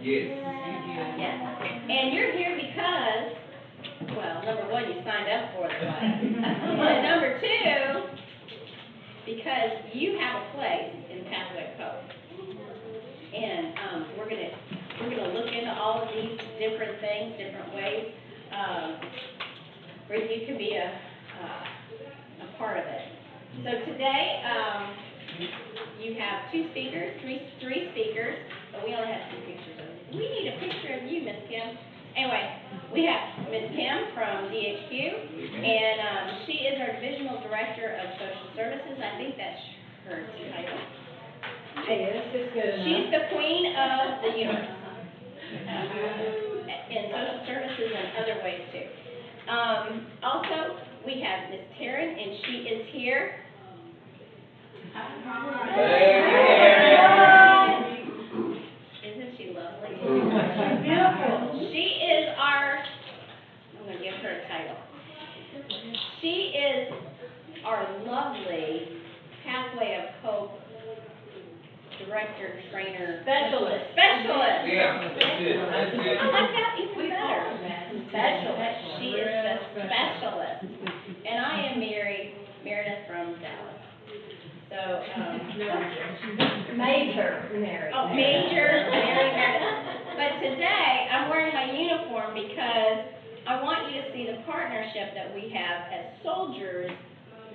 Yes. Yes. And you're here because, well, number one, you signed up for the class. And number two, because you have a place in Pathway of Hope. And we're gonna look into all of these different things, different ways where you can be a part of it. So today, you have three speakers, but we only have two pictures of you. We need a picture of you, Miss Kim. Anyway, we have Miss Kim from DHQ, and she is our Divisional Director of Social Services. I think that's her title. Yes, it's good enough. She's the queen of the universe in social services and other ways too. Also, we have Miss Taryn, and she is here. Isn't she lovely? She's beautiful. She is our, I'm going to give her a title. She is our lovely Pathway of Hope director, trainer, specialist. Yeah, that's good. That's good. I like that even better. Specialist. She is the specialist. And I am Meredith from Dallas. So, Major Mary. oh, Major Mary Meredith. But today, I'm wearing my uniform because I want you to see the partnership that we have as soldiers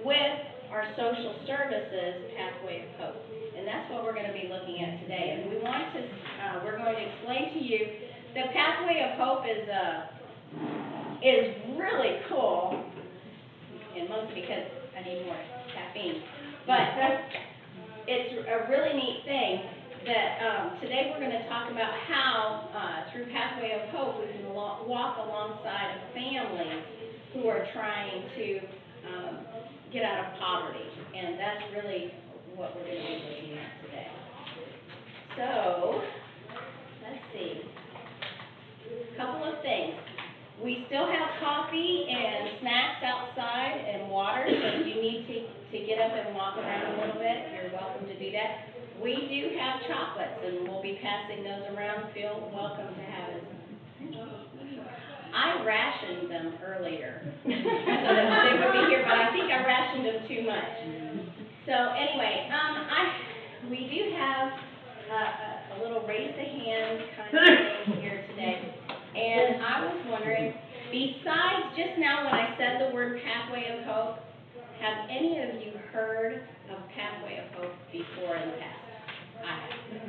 with our social services Pathway of Hope. And that's what we're going to be looking at today. And we're going to explain to you the Pathway of Hope is really cool, and mostly because I need more caffeine. But it's a really neat thing that today we're going to talk about how through Pathway of Hope we can walk alongside of families who are trying to get out of poverty. And that's really what we're going to be looking at today. So, let's see. A couple of things. We still have coffee and snacks outside and water, so if you need to get up and walk around a little bit, you're welcome to do that. We do have chocolates, and we'll be passing those around. Feel welcome to have it. I rationed them earlier so that they would be here, but I think I rationed them too much. So anyway, we do have a little raise the hand kind of thing here today. And I was wondering, besides just now when I said the word Pathway of Hope, have any of you heard of Pathway of Hope before in the past? I have.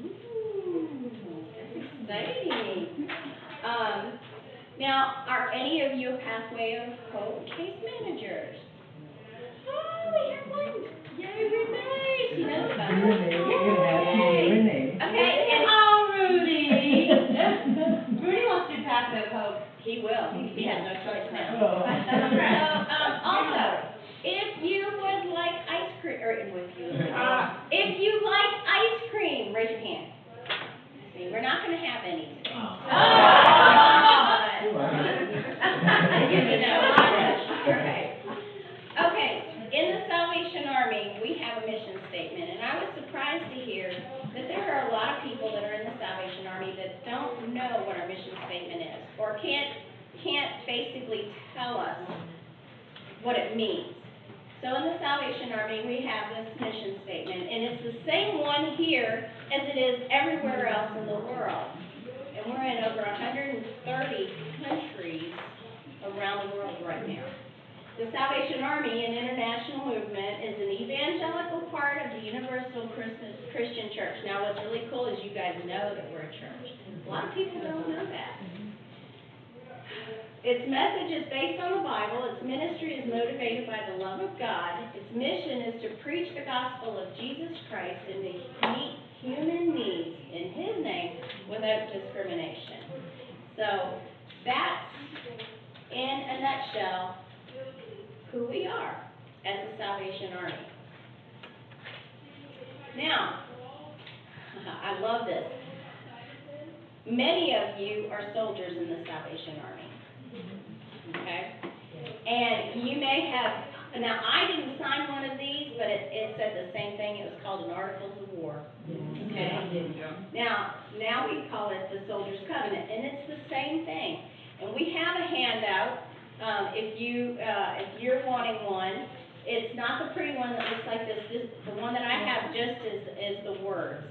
Ooh, that's exciting. Now, are any of you Pathway of Hope case managers? Oh, we have one. Yay, Renee. She knows about it. Yay. Okay, and Rudy. Rudy wants to do Pathway of Hope. he will. He has no choice now. Oh. So, also, if you would like ice cream, or if you like ice cream, raise your hand. See, we're not going to have any today. Okay, in the Salvation Army, we have a mission statement, and I was surprised to hear that there are a lot of people that are in the Salvation Army that don't know what our mission statement is, or can't basically tell us what it means. So in the Salvation Army, we have this mission statement, and it's the same one here as it is everywhere else in the world. And we're in over 130 countries around the world right now. The Salvation Army, an international movement, is an evangelical part of the Universal Christian Church. Now, what's really cool is you guys know that we're a church. A lot of people don't know that. Its message is based on the Bible. Its ministry is motivated by the love of God. Its mission is to preach the gospel of Jesus Christ and to meet human needs in His name without discrimination. So, that's, in a nutshell, who we are as the Salvation Army. Now, I love this. Many of you are soldiers in the Salvation Army. Okay? And you may have, now I didn't sign one of these, but it said the same thing. It was called an Articles of War. Okay? Now we call it the Soldier's Covenant, and it's the same thing. And we have a handout. If you're wanting one, it's not the pretty one that looks like this. The one that I have just is the words.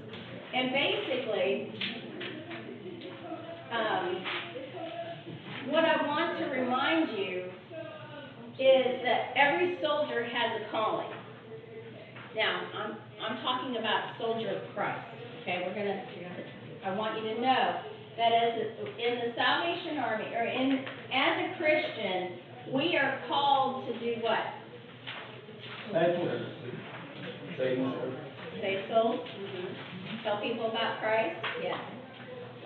And basically, what I want to remind you is that every soldier has a calling. Now, I'm talking about soldier of Christ. Okay, I want you to know that as in the Salvation Army, or as a Christian, we are called to do what? Save souls. Tell people about Christ. Yes.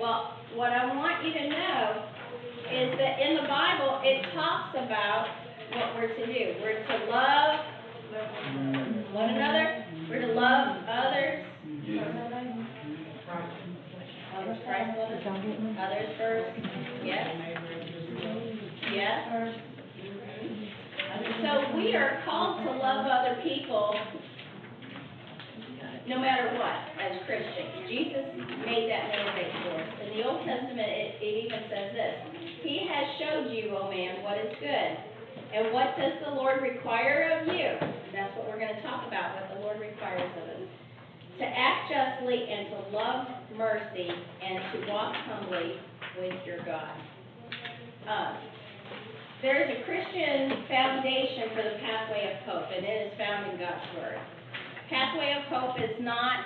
Well, what I want you to know is that in the Bible, it talks about what we're to do. We're to love one another. We're to love others. Is Christ love us? Others first. Yes. Yes. So we are called to love other people no matter what, as Christians. Jesus made that mandate for us. In the Old Testament, it even says this: He has showed you, O man, what is good. And what does the Lord require of you? That's what we're going to talk about, what the Lord requires of us. To act justly and to love mercy and to walk humbly with your God. There's a Christian foundation for the pathway of hope, and it is found in God's Word. Pathway of hope is not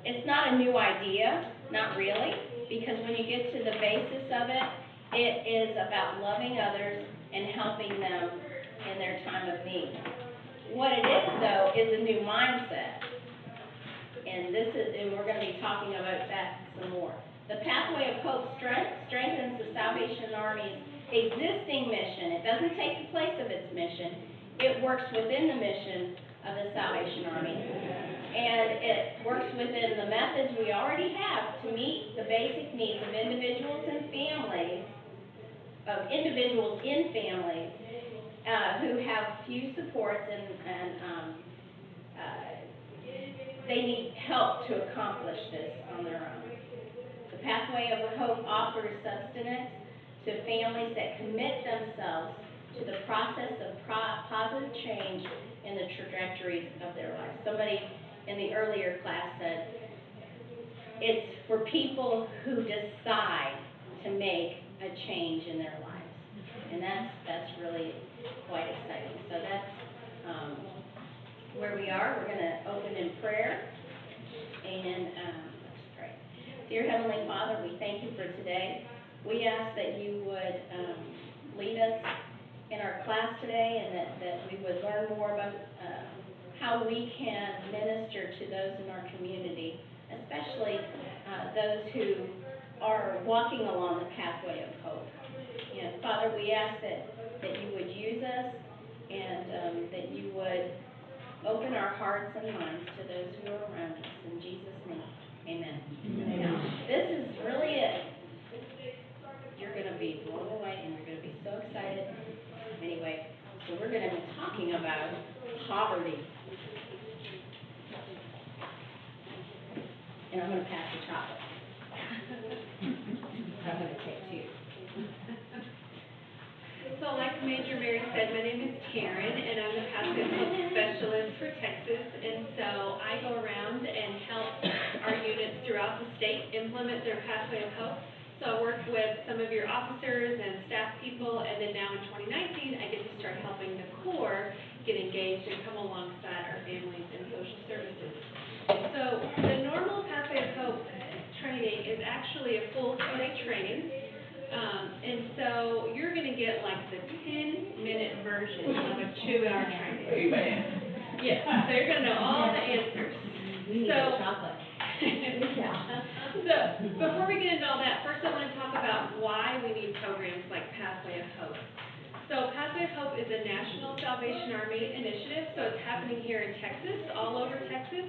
it's not a new idea, not really, because when you get to the basis of it, it is about loving others and helping them in their time of need. What it is, though, is a new mindset. And we're going to be talking about that some more. The pathway of hope strengthens the Salvation Army's existing mission. It doesn't take the place of its mission. It works within the mission of the Salvation Army. And it works within the methods we already have to meet the basic needs of individuals in families who have few supports and they need help to accomplish this on their own. The Pathway of Hope offers sustenance to families that commit themselves to the process of positive change in the trajectories of their lives. Somebody in the earlier class said, it's for people who decide to make a change in their lives. And that's really quite exciting. So that's where we are. We're going to open in prayer. And let's pray. Dear Heavenly Father, we thank you for today. We ask that you would lead us in our class today, and that we would learn more about how we can minister to those in our community, especially those who are walking along the pathway of hope. And Father, we ask that you would use us, and that you would open our hearts and minds to those who are around us. In Jesus' name, amen. Now, this is really it. You're going to be blown away, and you're going to be so excited. Anyway, so we're going to be talking about poverty. And I'm going to pass the chocolate. I'm going to take two. So like Major Mary said, my name is Taryn, and I'm the Pathway of Hope Specialist for Texas. And so I go around and help our units throughout the state implement their Pathway of Hope. So I work with some of your officers and staff people, and then now in 2019, I get to start helping the Corps get engaged and come alongside our families and social services. So the normal Pathway of Hope training is actually a full 2-day training. And so you're going to get like the 10-minute version of a 2-hour training. Amen. Yes, so you're going to know all the answers. We need the chocolate. So before we get into all that, first I want to talk about why we need programs like Pathway of Hope. So Pathway of Hope is a National Salvation Army initiative, so it's happening here in Texas, all over Texas,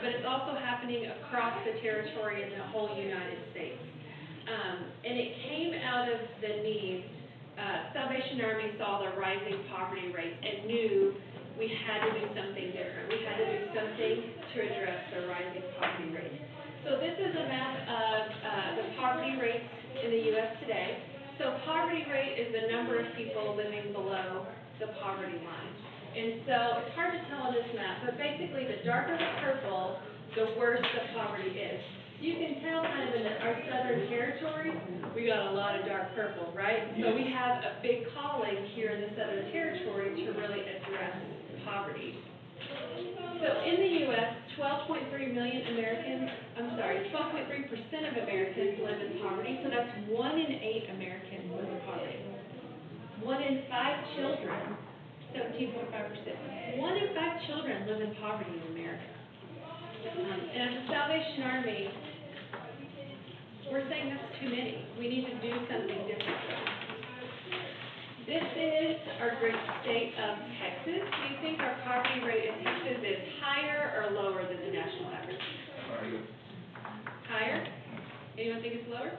but it's also happening across the territory in the whole United States. And it came out of the need. Salvation Salvation Army saw the rising poverty rates and knew we had to do something different. We had to do something to address the rising poverty rates. So this is a map of the poverty rates in the U.S. today. So poverty rate is the number of people living below the poverty line. And so it's hard to tell on this map, but basically the darker the purple, the worse the poverty is. You can tell kind of in our southern territory, we got a lot of dark purple, right? So we have a big calling here in the southern territory to really address poverty. So in the U.S., 12.3 million Americans, 12.3% of Americans live in poverty, so that's 1 in 8 Americans live in poverty. 1 in 5 children, 17.5%, 1 in 5 children live in poverty in America. And as the Salvation Army, we're saying that's too many. We need to do something different. This is our great state of Texas. Do you think our poverty rate in Texas is higher or lower than the national average? Higher? Anyone think it's lower?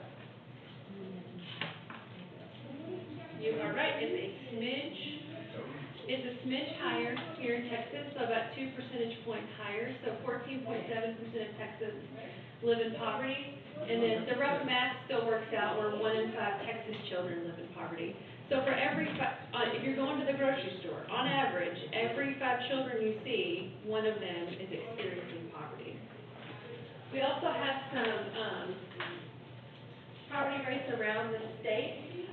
You are right. It's a smidge higher here in Texas, so about 2 percentage points higher. So 14.7% of Texas live in poverty. And then the rough math still works out where 1 in 5 Texas children live in poverty. So for if you're going to the grocery store, on average, every 5 children you see, 1 of them is experiencing poverty. We also have some poverty rates around the state.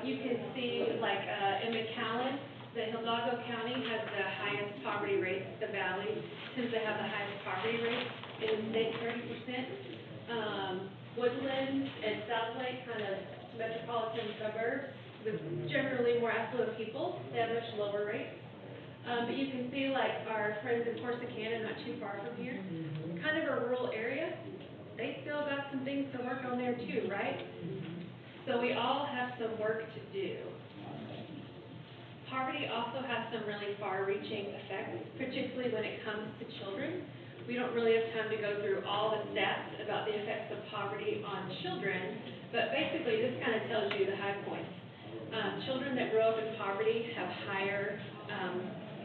You can see, like in McAllen, the Hidalgo County has the highest poverty rates. The Valley tends to have the highest poverty rates in the state, 30%. Woodlands and South Lake, kind of metropolitan suburbs, with generally more affluent people, they have much lower rates. But you can see, like, our friends in Corsicana, not too far from here, kind of a rural area, they still got some things to work on there too, right? So we all have some work to do. Poverty also has some really far-reaching effects, particularly when it comes to children. We don't really have time to go through all the stats about the effects of poverty on children, but basically this kind of tells you the high points. Children that grow up in poverty have higher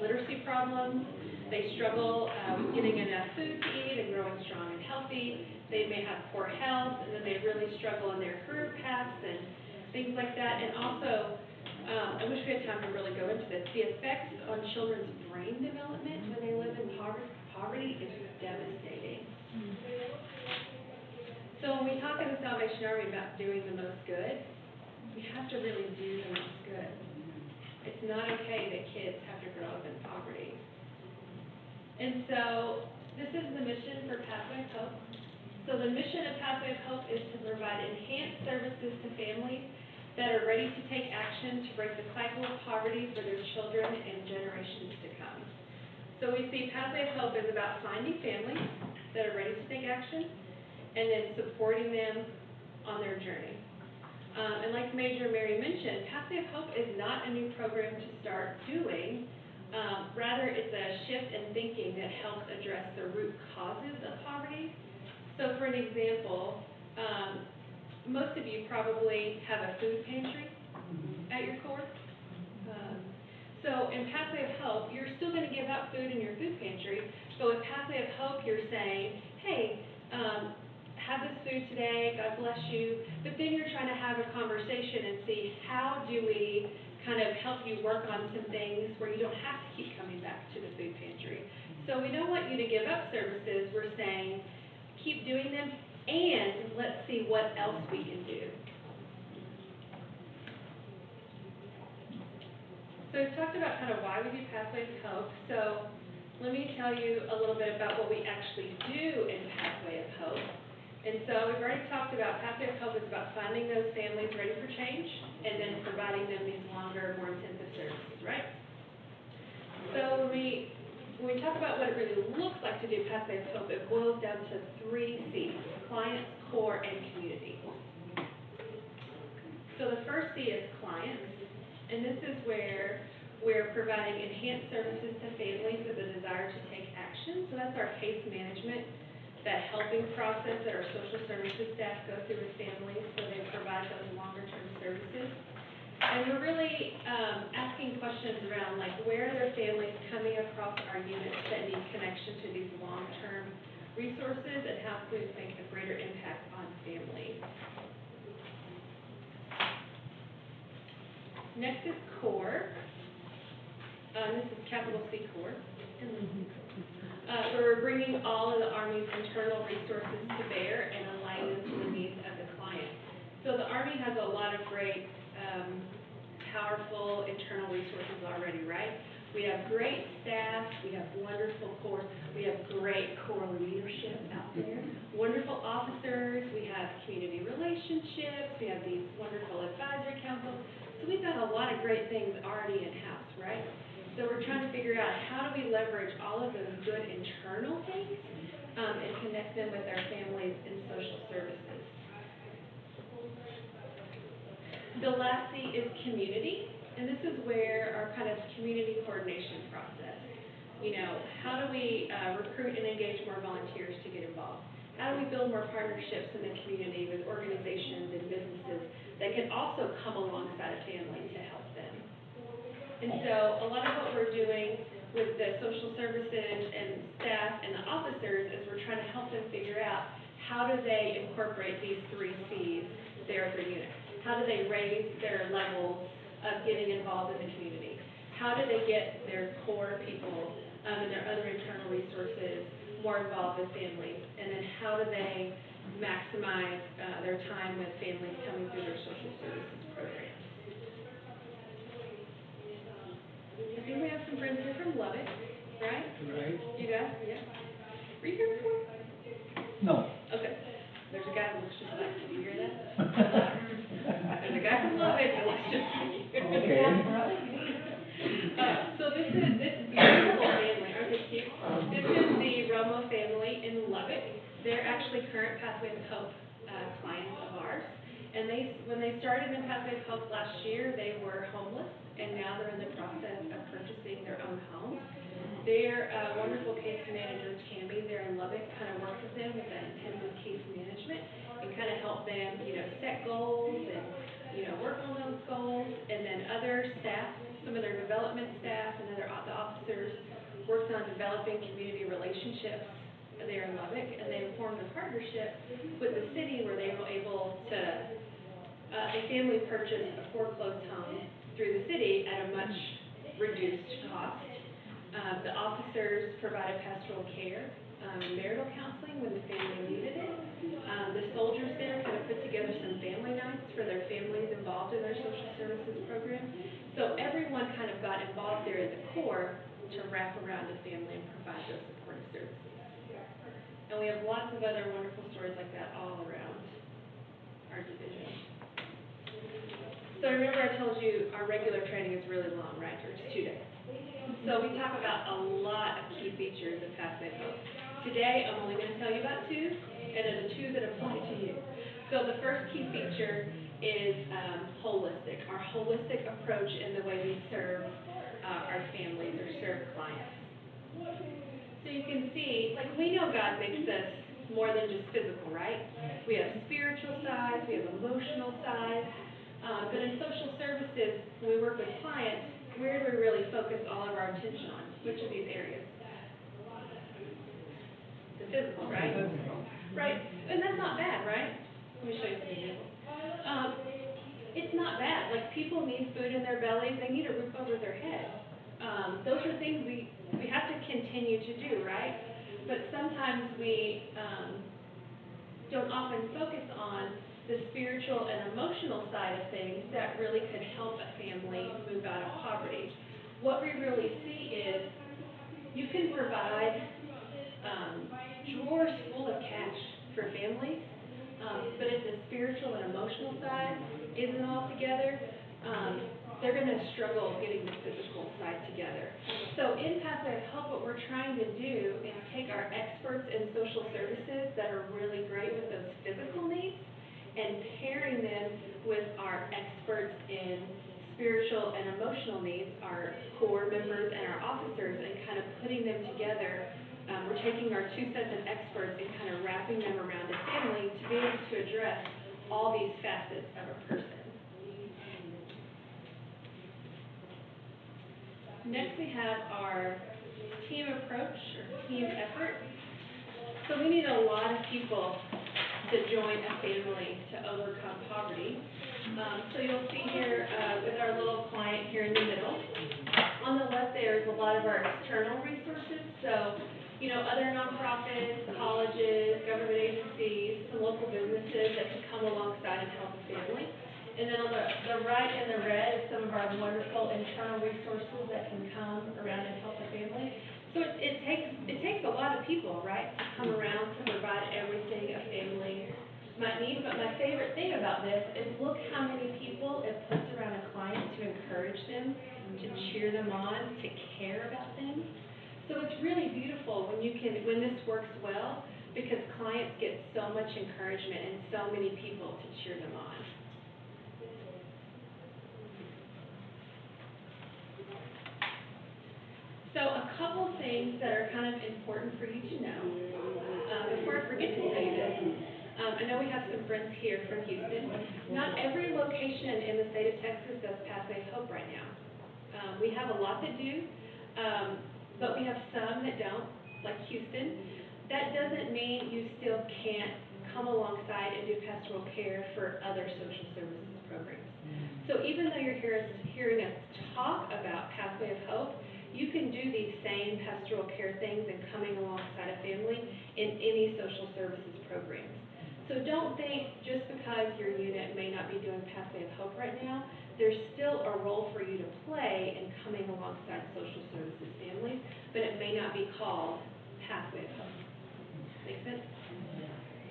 literacy problems. They struggle with getting enough food to eat and growing strong and healthy. They may have poor health, and then they really struggle in their career paths and things like that. And also, I wish we had time to really go into this. The effects on children's brain development when they live in poverty is devastating. So when we talk in the Salvation Army about doing the most good, we have to really do the most good. It's not okay that kids have to grow up in poverty. And so this is the mission for Pathway of Hope. So the mission of Pathway of Hope is to provide enhanced services to families that are ready to take action to break the cycle of poverty for their children and generations to come. So we see Pathway of Hope is about finding families that are ready to take action and then supporting them on their journey. And like Major Mary mentioned, Pathway of Hope is not a new program to start doing. Rather, it's a shift in thinking that helps address the root causes of poverty. So for an example, most of you probably have a food pantry at your core. So in Pathway of Hope, you're still going to give out food in your food pantry, but with Pathway of Hope, you're saying, hey, have this food today, God bless you, but then you're trying to have a conversation and see how do we kind of help you work on some things where you don't have to keep coming back to the food pantry. So we don't want you to give up services. We're saying keep doing them, and let's see what else we can do. So we've talked about kind of why we do Pathways of Hope. So let me tell you a little bit about what we actually do in Pathway of Hope. And so we've already talked about Pathway of Hope is about finding those families ready for change and then providing them these longer, more intensive services, right? So when we talk about what it really looks like to do Pathway of Hope, it boils down to 3 C's: clients, core, and community. So the first C is clients, and this is where we're providing enhanced services to families with a desire to take action. So that's our case management, that helping process that our social services staff go through with families, so they provide those longer term services. And we're really asking questions around like where are their families coming across our units that need connection to these long-term resources, and how can we make a greater impact on families. Next is core. This is capital C core. Where we're bringing all of the Army's internal resources to bear and align them to the needs of the client. So the Army has a lot of great, powerful internal resources already, right? We have great staff, we have wonderful core, we have great core leadership out there, wonderful officers, we have community relationships, we have these wonderful advisory councils. So we've got a lot of great things already in-house, right? So we're trying to figure out how do we leverage all of those good internal things and connect them with our families and social services. The last C is community, and this is where our kind of community coordination process. You know, how do we recruit and engage more volunteers to get involved? How do we build more partnerships in the community with organizations and businesses that can also come alongside a family to help them? And so a lot of what we're doing with the social services and staff and the officers is we're trying to help them figure out how do they incorporate these 3 C's there at their unit. How do they raise their levels of getting involved in the community? How do they get their core people and their other internal resources more involved with families? And then how do they maximize their time with families coming through their social services programs? I think we have some friends here from Lubbock, right? Right. You guys, yeah. Were you here before? No. Okay. There's a guy that looks just like you. You hear that? There's a guy from Lubbock that looks just like you. Okay. So this beautiful family, aren't they cute? This is the Romo family in Lubbock. They're actually current Pathway of Hope clients of ours. And when they started in Pathway of Hope last year, they were homeless, and now they're in the process of purchasing their own home. Their wonderful case manager, Tammy, there in Lubbock, kind of works with them with that intensive case management and kind of help them, you know, set goals and, you know, work on those goals. And then other staff, some of their development staff and the officers worked on developing community relationships there in Lubbock, and they formed a partnership with the city where they were able to, the family purchased a foreclosed home through the city at a much reduced cost. The officers provided pastoral care and marital counseling when the family needed it. The soldiers there kind of put together some family nights for their families involved in their social services program. So everyone kind of got involved there at the core to wrap around the family and provide those supportive services. And we have lots of other wonderful stories like that all around our division. So remember I told you our regular training is really long, right? Or it's 2 days. So we talk about a lot of key features of Pathway of Hope. Today I'm only going to tell you about 2, and they're the 2 that apply to you. So the first key feature is holistic, our holistic approach in the way we serve our families or serve clients. So you can see, like, we know God makes us more than just physical, right? We have spiritual sides, we have emotional sides, but in social services, when we work with clients, where do we really focus all of our attention on? Which of these areas? The physical, right? Right, and that's not bad, right? Let me show you some examples. It's not bad, like, people need food in their bellies, they need a roof over their head. Those are things we have to continue to do, right? But sometimes we don't often focus on the spiritual and emotional side of things that really could help a family move out of poverty. What we really see is you can provide drawers full of cash for families, but if the spiritual and emotional side isn't all together, they're going to struggle getting the physical side together. So in Pathway of Hope, what we're trying to do is take our experts in social services that are really great with those physical needs and pairing them with our experts in spiritual and emotional needs, our core members and our officers, and kind of putting them together. We're taking our 2 sets of experts and kind of wrapping them around a family to be able to address all these facets of a person. Next we have our team approach or team effort. So we need a lot of people to join a family to overcome poverty. So you'll see here with our little client here in the middle. On the left there is a lot of our external resources. So, other nonprofits, colleges, government agencies, some local businesses that can come alongside and help a family. And then on the right in the red is some of our wonderful internal resources that can come around and help a family. So it takes a lot of people, right, to come around to provide everything a family might need. But my favorite thing about this is look how many people it puts around a client to encourage them, to cheer them on, to care about them. So it's really beautiful when this works well, because clients get so much encouragement and so many people to cheer them on. So a couple things that are kind of important for you to know, before I forget to tell you this, I know we have some friends here from Houston. Not every location in the state of Texas does Pathway of Hope right now. We have a lot that do, but we have some that don't, like Houston. That doesn't mean you still can't come alongside and do pastoral care for other social services programs. So even though you're hearing us talk about Pathway of Hope, you can do these same pastoral care things and coming alongside a family in any social services programs. So don't think just because your unit may not be doing Pathway of Hope right now, there's still a role for you to play in coming alongside social services families, but it may not be called Pathway of Hope. Make sense?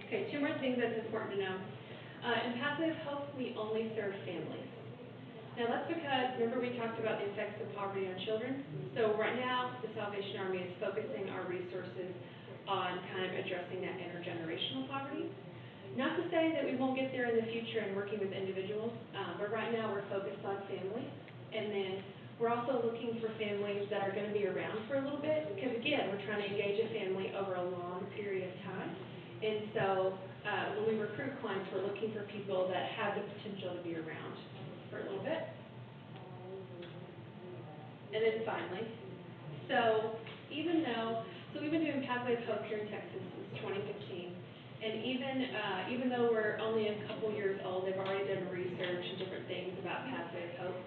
Okay, 2 more things that's important to know. In Pathway of Hope, we only serve families. Now that's because, remember we talked about the effects of poverty on children? So right now, the Salvation Army is focusing our resources on kind of addressing that intergenerational poverty. Not to say that we won't get there in the future in working with individuals, but right now we're focused on families. And then we're also looking for families that are going to be around for a little bit, because again, we're trying to engage a family over a long period of time. And so when we recruit clients, we're looking for people that have the potential to be around for a little bit. And then finally, so we've been doing Pathway of Hope here in Texas since 2015. And even though we're only a couple years old, they've already done research and different things about Pathway of Hope.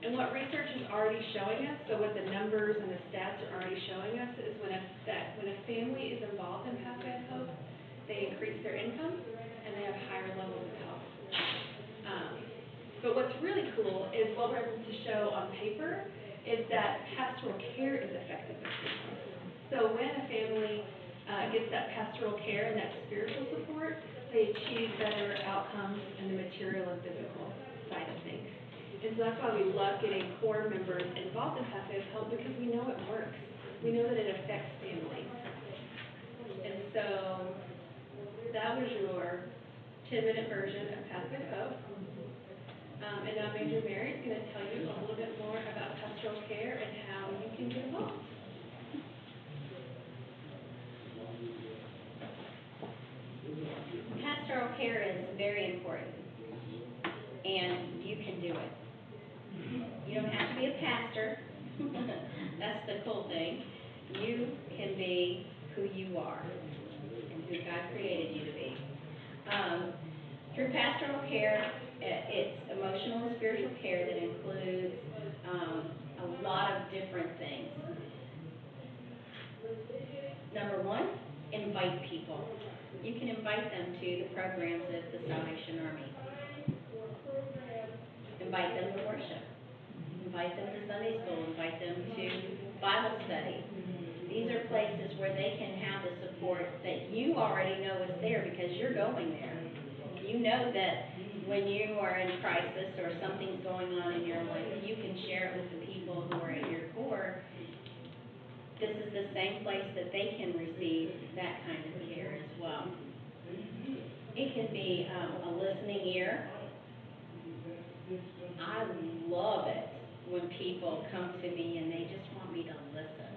And what research is already showing us, so what the numbers and the stats are already showing us, is when a family is involved in Pathway of Hope, they increase their income and they have higher levels of health. But what's really cool is what we're able to show on paper is that pastoral care is effective with families. So when a family gets that pastoral care and that spiritual support, they achieve better outcomes in the material and physical side of things. And so that's why we love getting core members involved in Pathway of Hope, because we know it works. We know that it affects families. And so that was your 10-minute version of Pathway of Hope. And now Major Mary is going to tell you a little bit more about pastoral care and how you can get involved. Pastoral care is very important, and you can do it. You don't have to be a pastor. That's the cool thing. You can be who you are and who God created you to be. Through pastoral care, it's emotional and spiritual care that includes a lot of different things. Number one, invite people. You can invite them to the programs of the Salvation Army. Invite them to worship. Invite them to Sunday school. Invite them to Bible study. These are places where they can have the support that you already know is there because you're going there. You know that when you are in crisis or something's going on in your life, you can share it with the people who are at your core. This is the same place that they can receive that kind of care as well. It can be a listening ear. I love it when people come to me and they just want me to listen.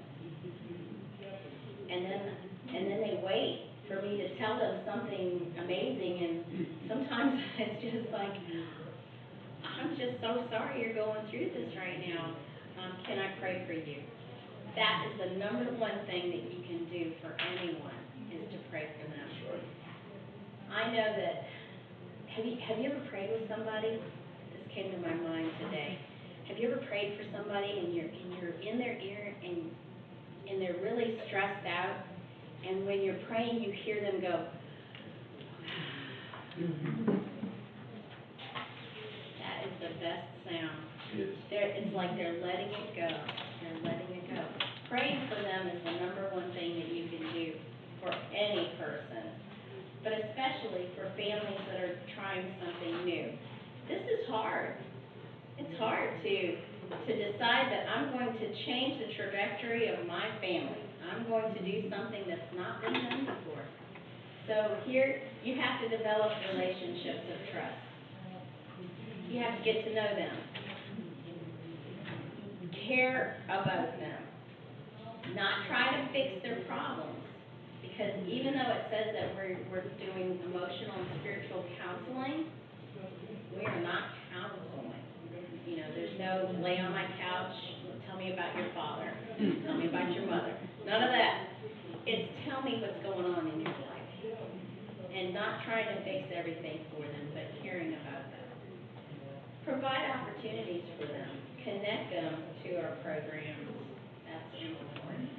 And then they wait for me to tell them something amazing, and sometimes it's just like, I'm just so sorry you're going through this right now. can I pray for you? That is the number one thing that you can do for anyone, is to pray for them. I know that, have you ever prayed with somebody? This came to my mind today. Have you ever prayed for somebody and you're in their ear and they're really stressed out, and when you're praying you hear them go, that is the best sound. It's like they're letting it go. They're letting it go. Praying for them is the number one thing that you can do for any person, but especially for families that are trying something new. This is hard. It's hard to decide that I'm going to change the trajectory of my family. I'm going to do something that's not been done before. So here, you have to develop relationships of trust. You have to get to know them. Care about them. Not try to fix their problems. Because even though it says that we're doing emotional and spiritual counseling, we are not counseling. You know, there's no lay on my couch, tell me about your father, tell me about your mother. None of that. It's tell me what's going on in your life. And not trying to fix everything for them, but caring about them. Provide opportunities for them. Connect them to our programs. That's important.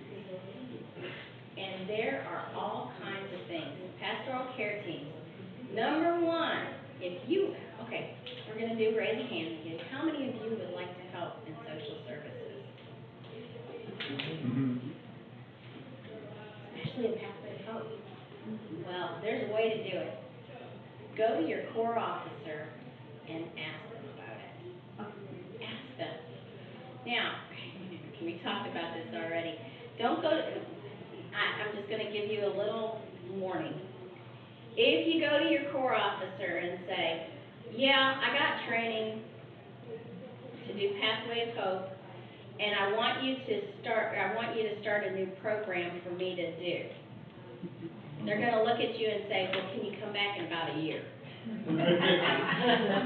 And there are all kinds of things. Pastoral care teams. Number one, we're going to do raise a hand again. How many of you would like to help in social services? Especially in Pathway of Hope. Well, there's a way to do it. Go to your core officer and ask them about it. Ask them. Now, we talked about this already. Don't go to, I'm just going to give you a little warning. If you go to your core officer and say, yeah, I got training to do Pathway of Hope, and I want you to start a new program for me to do. They're going to look at you and say, well, can you come back in about a year?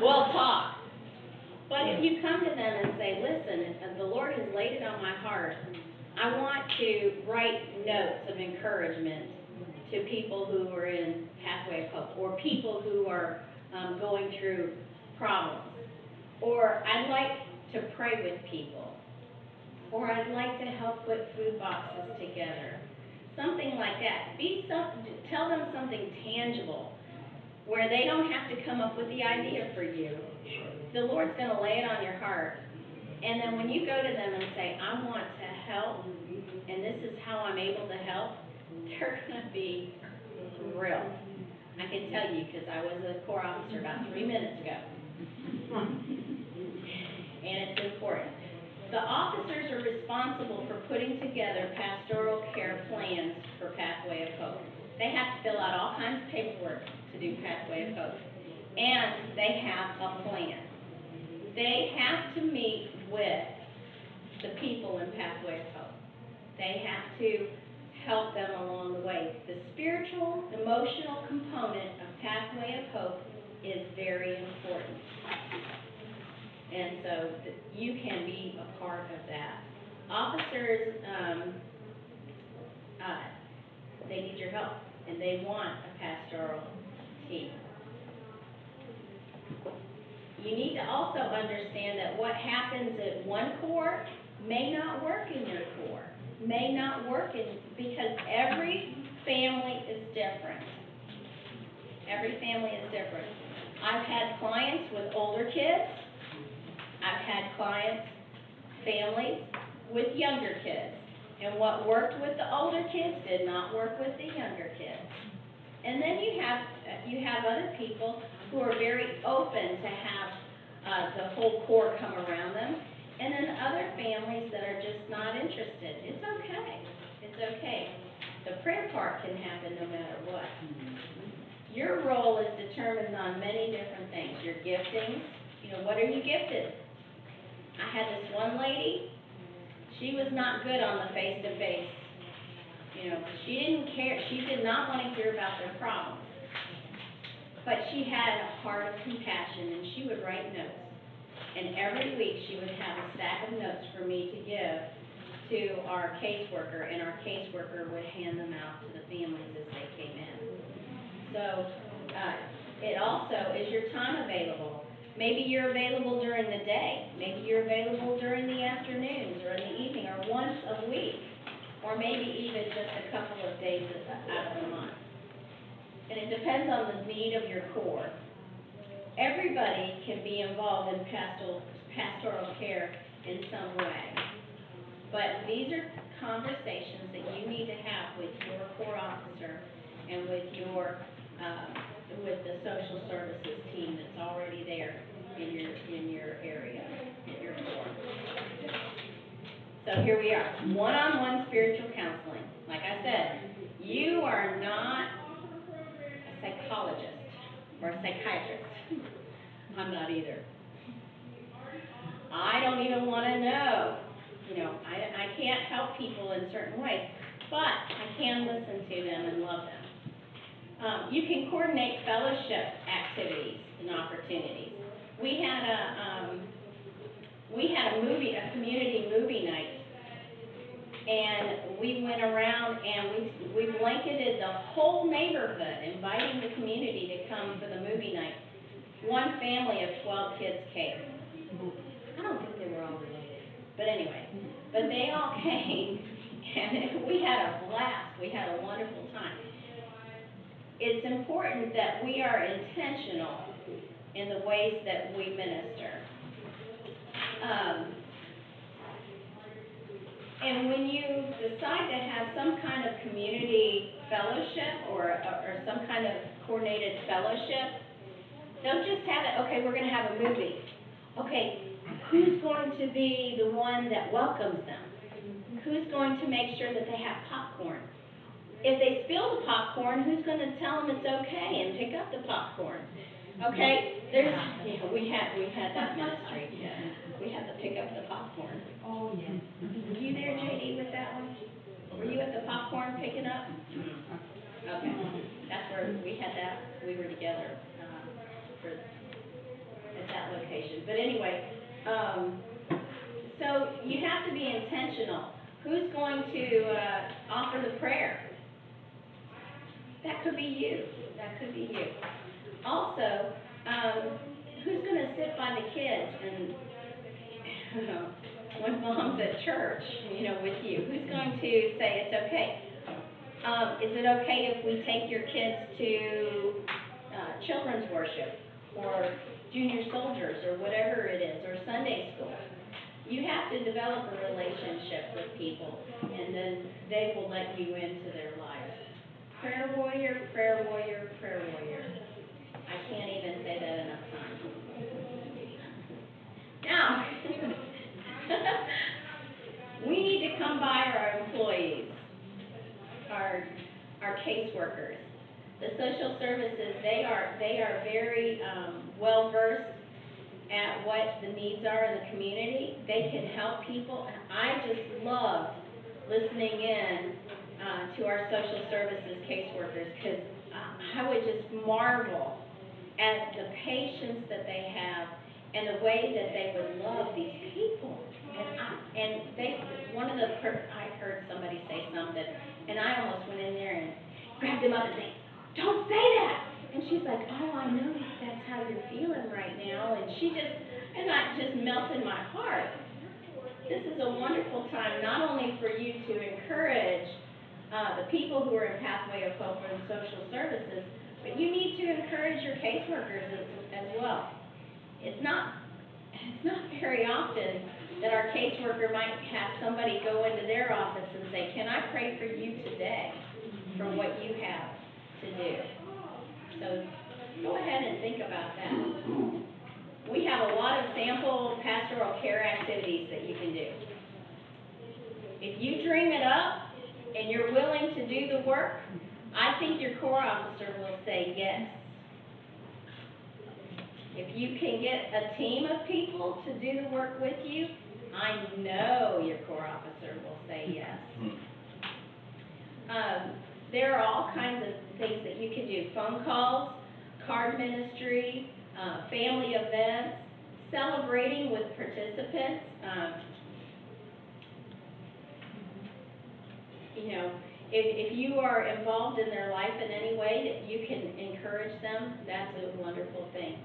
We'll talk. But if you come to them and say, listen, the Lord has laid it on my heart, I want to write notes of encouragement to people who are in Pathway of Hope, or people who are going through problems, or I'd like to pray with people, or I'd like to help put food boxes together, something like that. Tell them something tangible, where they don't have to come up with the idea for you. The Lord's going to lay it on your heart, and then when you go to them and say, I want to help, and this is how I'm able to help, they're going to be thrilled. I can tell you, because I was a core officer about 3 minutes ago. And it's important. The officers are responsible for putting together pastoral care plans for Pathway of Hope. They have to fill out all kinds of paperwork to do Pathway of Hope. And they have a plan. They have to meet with the people in Pathway of Hope. They have to help them along the way. The spiritual, emotional component of Pathway of Hope is very important. And so you can be a part of that. Officers, they need your help, and they want a pastoral team. You need to also understand that what happens at one core may not work in your core. May not work because every family is different. Every family is different. I've had clients with older kids. I've had clients, families with younger kids. And what worked with the older kids did not work with the younger kids. And then you have other people who are very open to have the whole core come around them. And then other families that are just not interested. It's okay. It's okay. The prayer part can happen no matter what. Your role is determined on many different things. Your giftings. What are you gifted? I had this one lady. She was not good on the face-to-face. She didn't care. She did not want to hear about their problems. But she had a heart of compassion, and she would write notes. And every week, she would have a stack of notes for me to give to our caseworker, and our caseworker would hand them out to the families as they came in. So, it also, is your time available? Maybe you're available during the day. Maybe you're available during the afternoons or in the evening or once a week. Or maybe even just a couple of days out of the month. And it depends on the need of your core. Everybody can be involved in pastoral care in some way. But these are conversations that you need to have with your core officer and with the social services team that's already there in your area, in your core. So here we are, one-on-one spiritual counseling. Like I said, you are not a psychologist or a psychiatrist. I'm not either. I don't even want to know. I can't help people in certain ways, but I can listen to them and love them. You can coordinate fellowship activities and opportunities. We had a community movie night, and we went around and we blanketed the whole neighborhood, inviting the community to come for the movie night. One family of 12 kids came. I don't think they were all related, but anyway, but they all came, and we had a blast. We had a wonderful time. It's important that we are intentional in the ways that we minister. And when you decide to have some kind of community fellowship or some kind of coordinated fellowship, don't just have it, okay, we're going to have a movie. Okay, who's going to be the one that welcomes them? Who's going to make sure that they have popcorn? If they spill the popcorn, who's going to tell them it's okay and pick up the popcorn? Okay, we had that ministry. Yeah, we had to pick up the popcorn. Oh, yes. Were you there, JD, with that one? Were you at the popcorn picking up? Okay, that's where we had that. We were together at that location. But anyway, so you have to be intentional. Who's going to offer the prayer? That could be you. That could be you. Also, who's going to sit by the kids and when mom's at church, with you? Who's going to say it's okay? Is it okay if we take your kids to children's worship or junior soldiers or whatever it is, or Sunday school? You have to develop a relationship with people, and then they will let you into their lives. Prayer warrior, prayer warrior, prayer warrior. I can't even say that enough times. Now, we need to come by our employees, our caseworkers. The social services, they are very well versed at what the needs are in the community. They can help people. I just loved listening in to our social services caseworkers, because I would just marvel at the patience that they have and the way that they would love these people. I heard somebody say something, and I almost went in there and grabbed him up and said, "Don't say that!" And she's like, "Oh, I know that's how you're feeling right now." And I just melted my heart. This is a wonderful time, not only for you to encourage the people who are in Pathway of Hope and social services, but you need to encourage your caseworkers as well. It's not very often that our caseworker might have somebody go into their office and say, "Can I pray for you today for what you have to do?" So go ahead and think about that. We have a lot of sample pastoral care activities that you can do. If you dream it up and you're willing to do the work, I think your core officer will say yes. If you can get a team of people to do the work with you, I know your core officer will say yes. There are all kinds of things that you can do. Phone calls, card ministry, family events, celebrating with participants. You know, if you are involved in their life in any way that you can encourage them, that's a wonderful thing.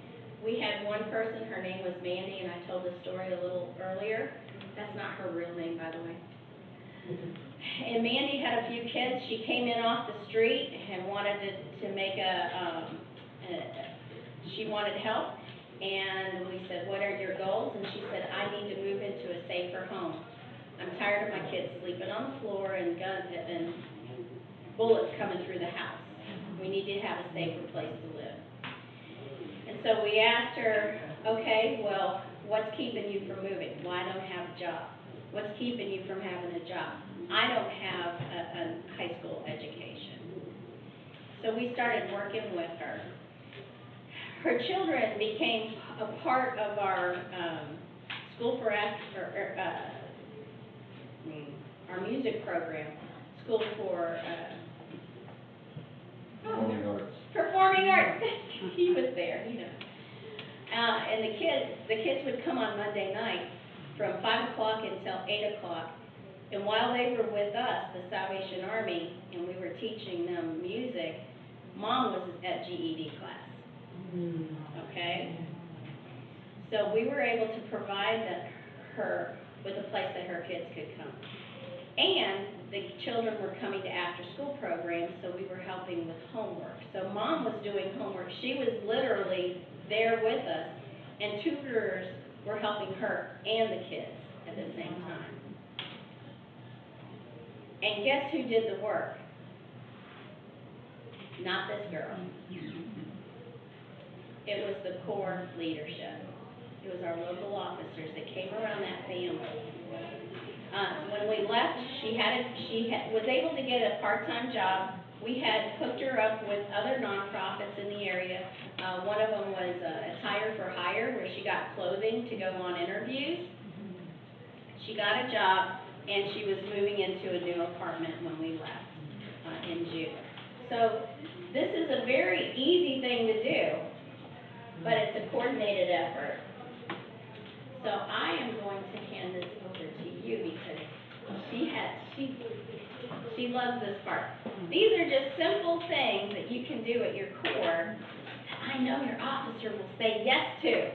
We had one person, her name was Mandy, and I told the story a little earlier. That's not her real name, by the way. And Mandy had a few kids. She came in off the street and wanted to make she wanted help. And we said, what are your goals? And she said, I need to move into a safer home. I'm tired of my kids sleeping on the floor and bullets coming through the house. We need to have a safer place to live. And so we asked her, okay, well, what's keeping you from moving? Well, I don't have a job. What's keeping you from having a job? I don't have a high school education. So we started working with her. Her children became a part of our school for our music program, school for performing arts. He was there, you know. And the kids would come on Monday night from 5 o'clock until 8 o'clock. And while they were with us, the Salvation Army, and we were teaching them music, Mom was at GED class. Okay? So we were able to provide her with a place that her kids could come. And the children were coming to after-school programs, so we were helping with homework. So Mom was doing homework. She was literally there with us, and tutors were helping her and the kids at the same time. And guess who did the work? Not this girl. It was the core leadership. It was our local officers that came around that family. When we left, she was able to get a part-time job. We had hooked her up with other nonprofits in the area. One of them was Attire for Hire, where she got clothing to go on interviews. She got a job, and she was moving into a new apartment when we left in June. So this is a very easy thing to do, but it's a coordinated effort. So I am going to hand this over to you because she loves this part. These are just simple things that you can do at your core that I know your officer will say yes to.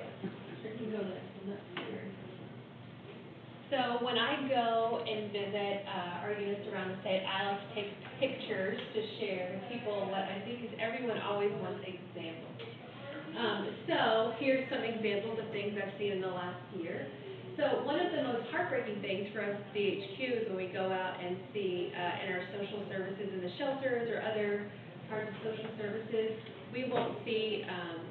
So when I go and visit our units around the state, I like to take pictures to share with people what I see, because everyone always wants examples. So here's some examples of things I've seen in the last year. So one of the most heartbreaking things for us at DHQ is when we go out and see in our social services in the shelters or other parts of social services, we won't see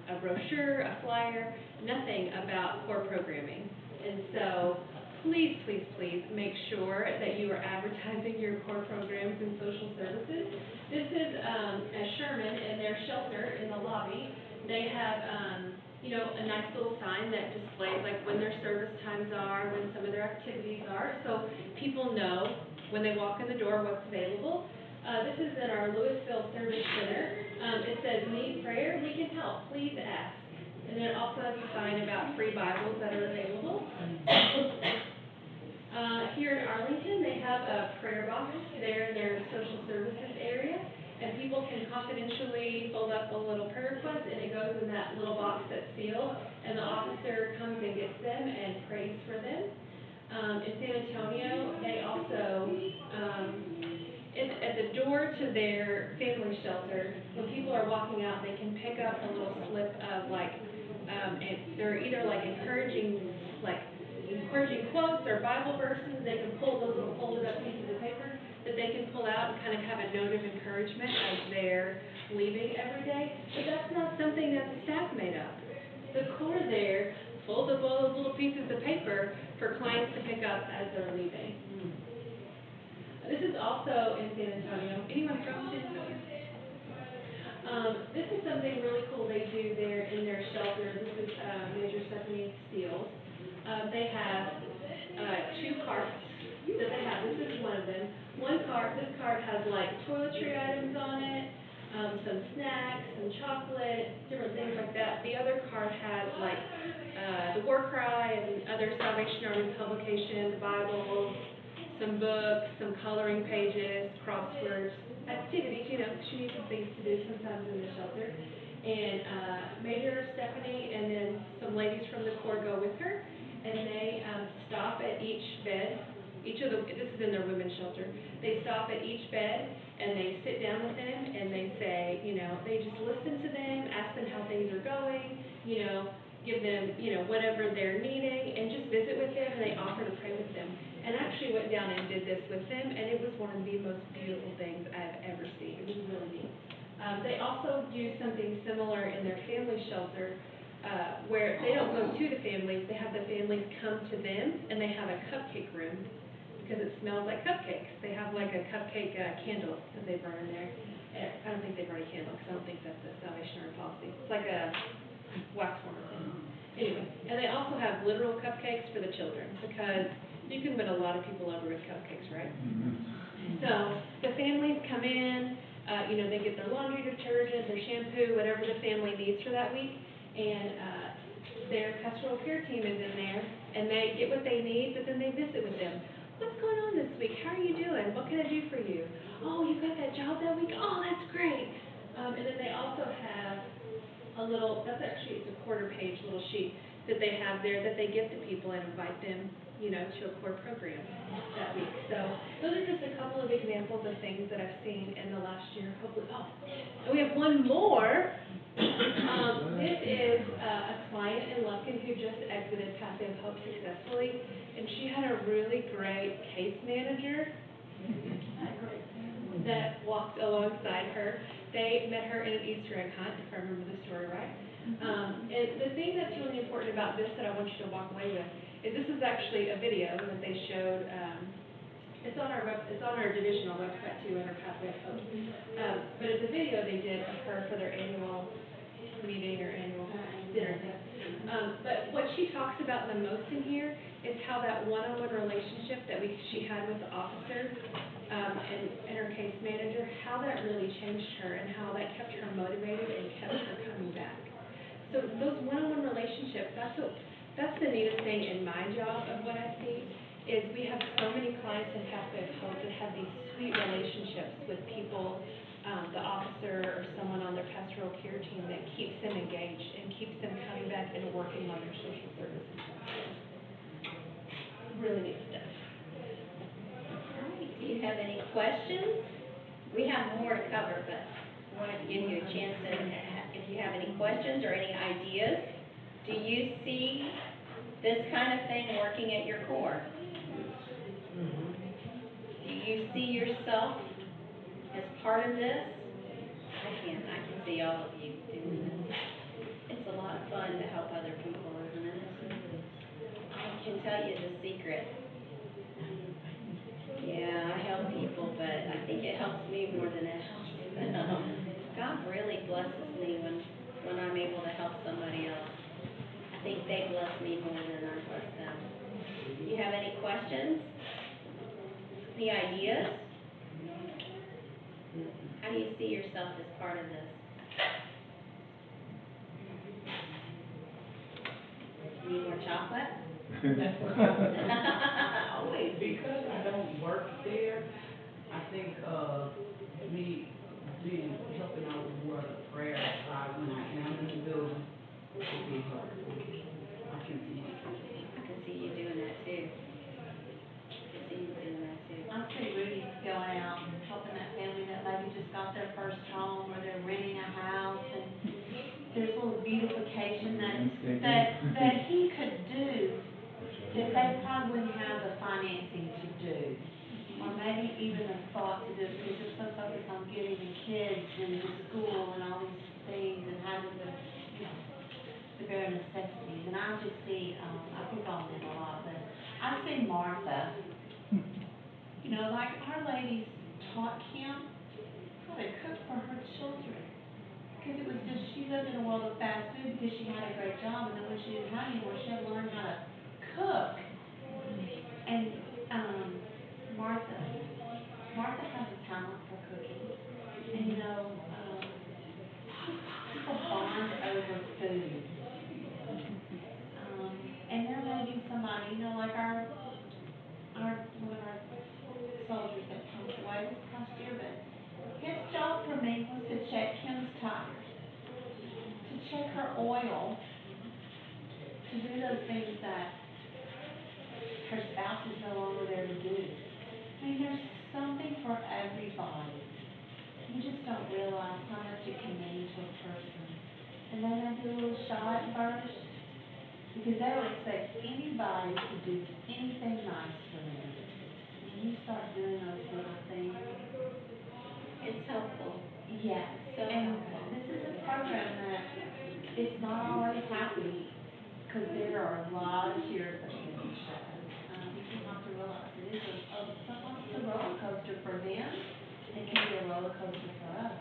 a brochure, a flyer, nothing about core programming. And so please, please, please make sure that you are advertising your core programs in social services. This is at Sherman in their shelter in the lobby. They have, a nice little sign that displays like when their service times are, when some of their activities are, so people know when they walk in the door what's available. This is in our Louisville Service Center. It says, need prayer? We can help. Please ask. And then it also has a sign about free Bibles that are available. Here in Arlington, they have a prayer box there in their social services area. And people can confidentially fold up a little prayer request, and it goes in that little box that's sealed, and the officer comes and gets them and prays for them. In San Antonio, they also, at the door to their family shelter, when people are walking out, they can pick up a little slip of they're either encouraging quotes or Bible verses. They can pull those little folded up pieces of paper that they can pull out and kind of have a note of encouragement as they're leaving every day. But that's not something that the staff made up. The core there folds up all those little pieces of paper for clients to pick up as they're leaving. This is also in San Antonio. Anyone from San Antonio? This is something really cool they do there in their shelter. This is Major Stephanie Steele. They have 2 carts that they have. This is one of them. This cart has toiletry items on it, some snacks, some chocolate, different things like that. The other card has like the War Cry and other Salvation Army publications, Bibles, some books, some coloring pages, crosswords, activities, you know, 'cause she needs some things to do sometimes in the shelter. And Major Stephanie and then some ladies from the Corps go with her, and they stop at each bed. This is in their women's shelter. They stop at each bed and they sit down with them and they say, you know, they just listen to them, ask them how things are going, you know, give them, you know, whatever they're needing, and just visit with them, and they offer to pray with them. And I actually went down and did this with them, and it was one of the most beautiful things I've ever seen. It was really neat. They also do something similar in their family shelter, where they don't go to the families, they have the families come to them, and they have a cupcake room, because it smells like cupcakes. They have like a cupcake candle that they burn in there. I don't think they burn a candle, because I don't think that's the Salvation Army policy. It's like a wax warmer thing. Anyway, and they also have literal cupcakes for the children, because you can win a lot of people over with cupcakes, right? So the families come in, you know, they get their laundry detergent, their shampoo, whatever the family needs for that week, and their pastoral care team is in there, and they get what they need, but then they visit with them. What's going on this week? How are you doing? What can I do for you? Oh, you got that job that week? Oh, that's great. And then they also have a little, it's a quarter-page little sheet that they have there that they give to people and invite them, you know, to a core program that week. So those are just a couple of examples of things that I've seen in the last year. Hopefully, and we have one more. This is a client in Lufkin who just exited Pathway of Hope successfully, and she had a really great case manager that walked alongside her. They met her in an Easter egg hunt, if I remember the story right. And the thing that's really important about this that I want you to walk away with is this is actually a video that they showed. It's on our divisional website too, under Pathway of Hope. But it's a video they did of her for their annual meeting or annual dinner thing. But what she talks about the most in here is how that one-on-one relationship that she had with the officer and her case manager, how that really changed her and how that kept her motivated and kept her coming back. So those one-on-one relationships, that's the neatest thing in my job of what I see, is we have so many clients in Pathway of Hope that have these sweet relationships with people, the officer or someone on their pastoral care team that keeps them engaged and keeps them coming back and working on their social service and stuff. Really neat stuff. Do you have any questions? We have more to cover, but I wanted to give you a chance to, if you have any questions or any ideas. Do you see this kind of thing working at your core? Do you see yourself as part of this? I can see all of you doing this. It's a lot of fun to help other people, isn't it? I can tell you the secret. Yeah, I help people, but I think it helps me more than it helps them. God really blesses me when I'm able to help somebody else. I think they bless me more than I bless them. Do you have any questions? Any ideas? How do you see yourself as part of this? Need more chocolate? Always. Because I don't work there, I think me being helping out with more of the prayer side when I am in the building would be helpful. I can see myself. I can see you doing that too. I can see you doing that too. I see Rudy going out and helping that family that maybe just got their first home or they're renting a house, and there's a little beautification that he could do that they probably wouldn't have the financing to do, or maybe even the thought to do it because they're so focused on getting the kids into school and all these things and having the, you know, the bare necessities. And I just see, I pick on them a lot, but I see Martha, you know, like our ladies taught Kim how to cook for her children. Because it was just, she lived in a world of fast food because she had a great job, and then when she didn't have it anymore, she had to learn how to cook. And Martha has a talent for cooking. And you know, oil to do those things that her spouse is no longer there to do. I mean, there's something for everybody. You just don't realize how much it can mean to a person. And they may be a little shy at first because they don't expect anybody to do anything nice for them. When you start doing those little things, It's helpful. yes. So And helpful. this is a program that it's not always happy because there are a lot of tears that are being shed. You have to realize it is sometimes it's a roller coaster for them. It can be a roller coaster for us.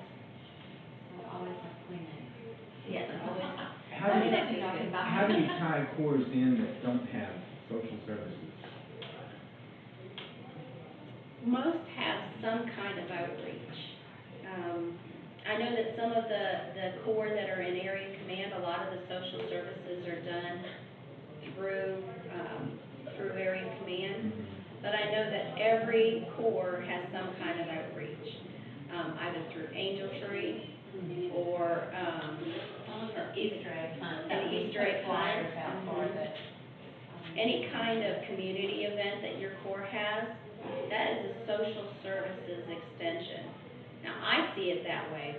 So always have Kleenex. Yes, always. How do you, That's something I can buy. how do you tie cores in that don't have social services? Most have some kind of outreach. I know that some of the corps that are in area command, a lot of the social services are done through area command. But I know that every corps has some kind of outreach, either through Angel Tree or Almost an Easter egg hunt. An that we Easter egg put flyers hunt. out for that. Any kind of community event that your corps has, that is a social services extension. Now, I see it that way.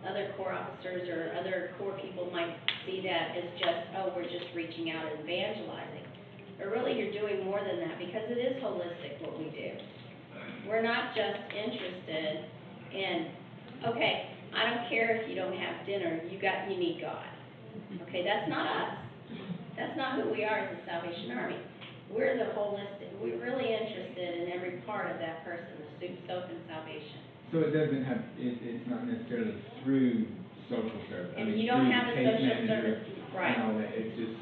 Other corps officers or other corps people might see that as just, oh, we're just reaching out and evangelizing. But really, you're doing more than that because it is holistic what we do. We're not just interested in, okay, I don't care if you don't have dinner, you need God. Okay, that's not us. That's not who we are as the Salvation Army. We're the holistic, we're really interested in every part of that person, the soup, soap, and salvation. So it doesn't have, it's not necessarily through social service. If you don't have a through case social manager service, right. and all that, it's just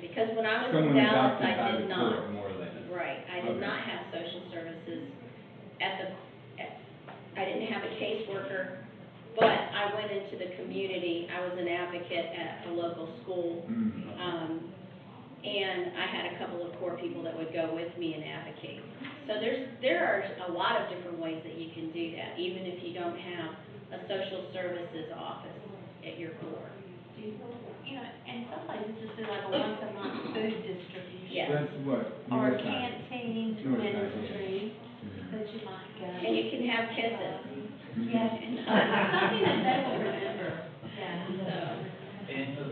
Because when I was in someone Dallas, adopted I by did the not. court, more or less. Right, I did Okay. not have social services I didn't have a caseworker, but I went into the community. I was an advocate at a local school. Okay. And I had a couple of core people that would go with me and advocate. So there are a lot of different ways that you can do that, even if you don't have a social services office at your core. You know, and some places just do like a once a month food distribution. Yes. That's what, Or north side. canteen North side, ministry yeah. that you might go. And you can have kisses. Yes, And it's hugs. something that they will remember. Yeah. So, And who?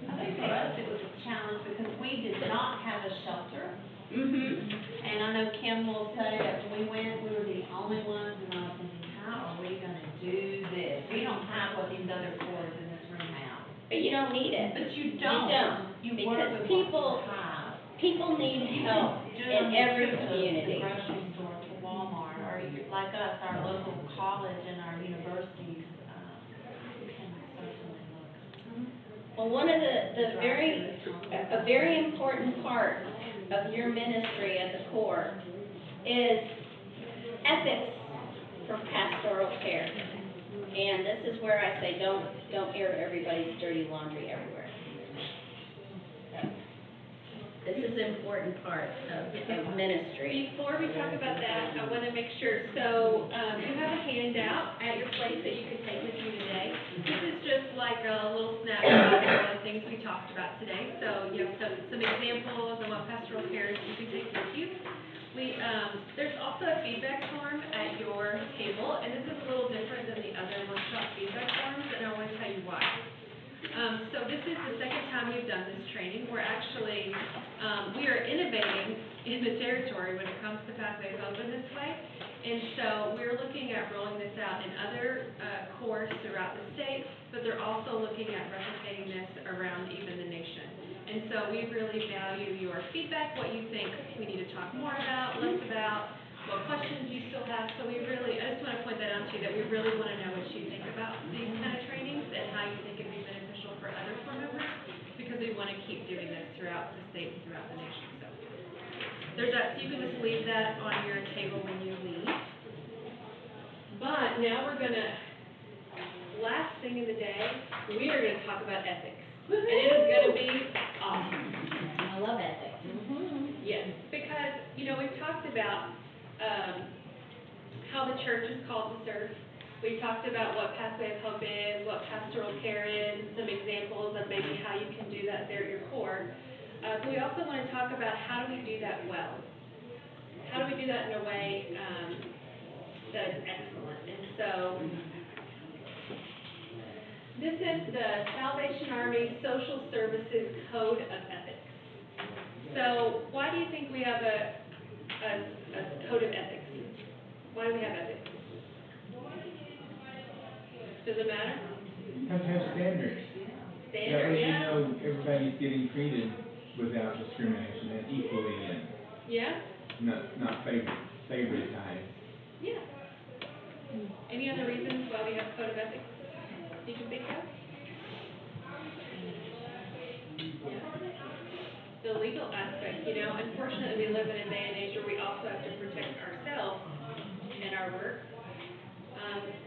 I think for us it was a challenge because we did not have a shelter. And I know Kim will say that when we went, we were the only ones, and I was thinking, how are we gonna do this? We don't have what these other corps in this room have. but you don't need it. But you You don't. don't. You work Because with people, what you have. people need help Do it on in your every trip to community. the grocery store, to Walmart, or like us, our local college and our universities, can certainly look. Well, one of a very important part of your ministry at the core is ethics for pastoral care. And this is where I say don't air everybody's dirty laundry everywhere. This is an important part of ministry. Before we talk about that, I want to make sure, so you have a handout at your place that you can take with you today. This is just like a little snapshot of all the things we talked about today. So you have some examples of what pastoral care is that you can take with you. There's also a feedback form at your table, and this is a little different than the other workshop feedback forms, and I want to tell you why. So this is the second time we've done this training. We're actually, we are innovating in the territory when it comes to Pathway of Hope in this way. And so we're looking at rolling this out in other corps throughout the state, but they're also looking at replicating this around even the nation. And so we really value your feedback, what you think we need to talk more about, less about, what questions you still have. So I just want to point that out to you, that we really want to know what you think about these kind of trainings and how you think it'd be beneficial for other corps members, because we want to keep doing this throughout the state and throughout the nation. So there's that. So you can just leave that on your table when you leave. But now we're going to, last thing in the day, we are going to talk about ethics. And it is going to be awesome. I love ethics. Yes, because, we've talked about how the church is called to serve, We talked about what Pathway of Hope is, what pastoral care is, and some examples of maybe how you can do that there at your core. But we also want to talk about how do we do that well? How do we do that in a way that is excellent? And so this is the Salvation Army Social Services Code of Ethics. So why do you think we have a code of ethics? Why do we have ethics? Does it matter? You have to have standards. That way you know everybody's getting treated without discrimination and equally and Yeah? not favoritized. Yeah. Any other reasons why we have a code of ethics you can think of? Yeah. The legal aspect, you know, unfortunately we live in a day and age where we also have to protect ourselves in our work.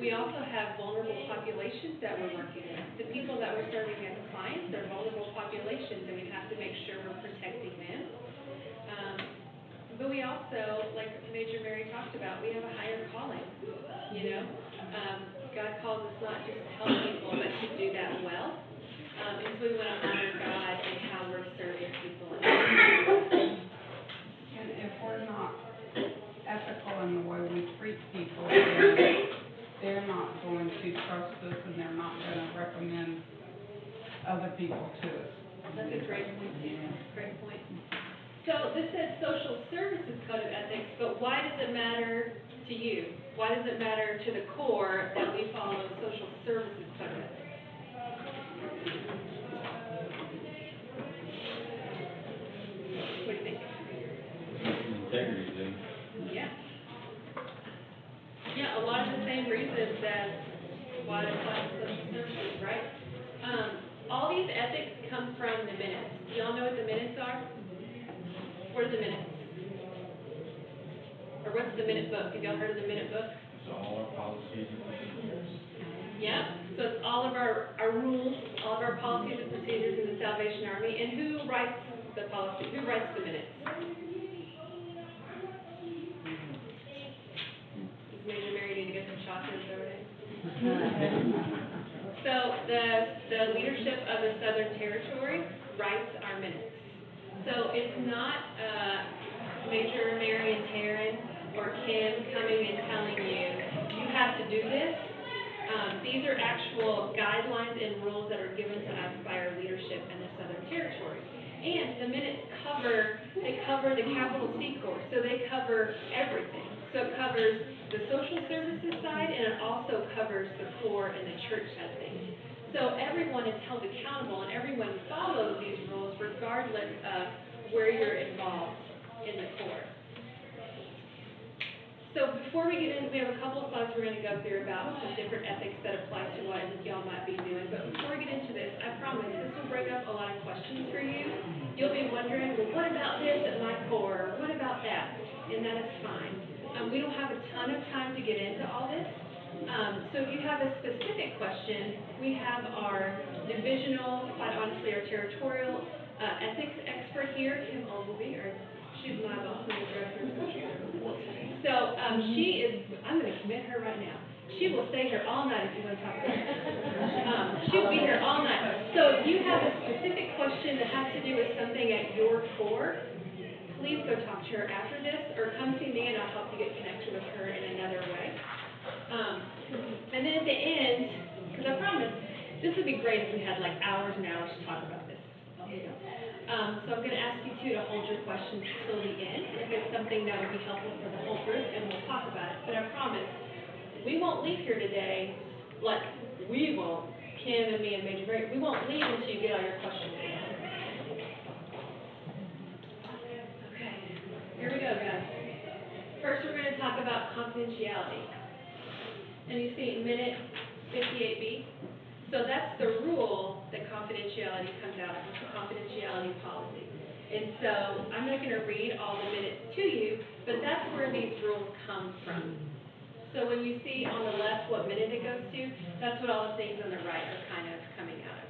We also have vulnerable populations that we're working with. The people that we're serving as clients, they're vulnerable populations, and we have to make sure we're protecting them. But we also, like Major Mary talked about, we have a higher calling, you know. God calls us not just to help people, but to do that well. And so we want to honor God in how we're serving people. And if we're not ethical in the way we treat people, then they're not going to trust us and they're not going to recommend other people to us. That's a great point, too. Great point. So this says Social Services Code of Ethics, but why does it matter to you? Why does it matter to the core that we follow Social Services Code of Ethics? What do you think? It's an integrity thing. Yeah. Yeah, a lot of the same reasons as why it applies to social services, right? All these ethics come from the minutes. Do y'all know what the minutes are? What are the minutes? Or what's the minute book? Have y'all heard of the minute book? So all our policies and procedures. Yeah. So it's all of our rules, all of our policies and procedures in the Salvation Army. And who writes the policy? Who writes the minutes? Does Major Mary need to get some chocolate and throw it in? So the leadership of the Southern Territory writes our minutes. So it's not Major Mary and Taryn or Kim coming and telling you, you have to do this. These are actual guidelines and rules that are given to us by our leadership in the Southern Territory. And the minutes cover the capital C Corps, so they cover everything. So it covers the social services side, and it also covers the core and the church side of things. So everyone is held accountable, and everyone follows these rules regardless of where you're involved in the core. So before we get in, we have a couple of slides we're going to go through about some different ethics that apply to what y'all might be doing. But before we get into this, I promise this will bring up a lot of questions for you. You'll be wondering, well, what about this at my core? What about that? And that is fine. We don't have a ton of time to get into all this. So if you have a specific question, we have our divisional, quite honestly, our territorial ethics expert here, Kim Ogleby, she's my boss, I'm the director of social services. So she is, I'm going to commit her right now. She will stay here all night if you want to talk about it. She will be here all night. So if you have a specific question that has to do with something at your core, please go talk to her after this, or come see me and I'll help you get connected with her in another way. And then at the end, because I promise, this would be great if we had like hours and hours to talk about this. So I'm going to ask you two to hold your questions till the end if it's something that would be helpful for the whole group, and we'll talk about it. But I promise, we won't leave here today, like we won't, Kim and me and Major Mary, we won't leave until you get all your questions answered. Okay, here we go, guys. First, we're going to talk about confidentiality. And you see minute 58B. So that's the rule that confidentiality comes out of. It's a confidentiality policy. And so I'm not going to read all the minutes to you, but that's where these rules come from. So when you see on the left what minute it goes to, that's what all the things on the right are kind of coming out of.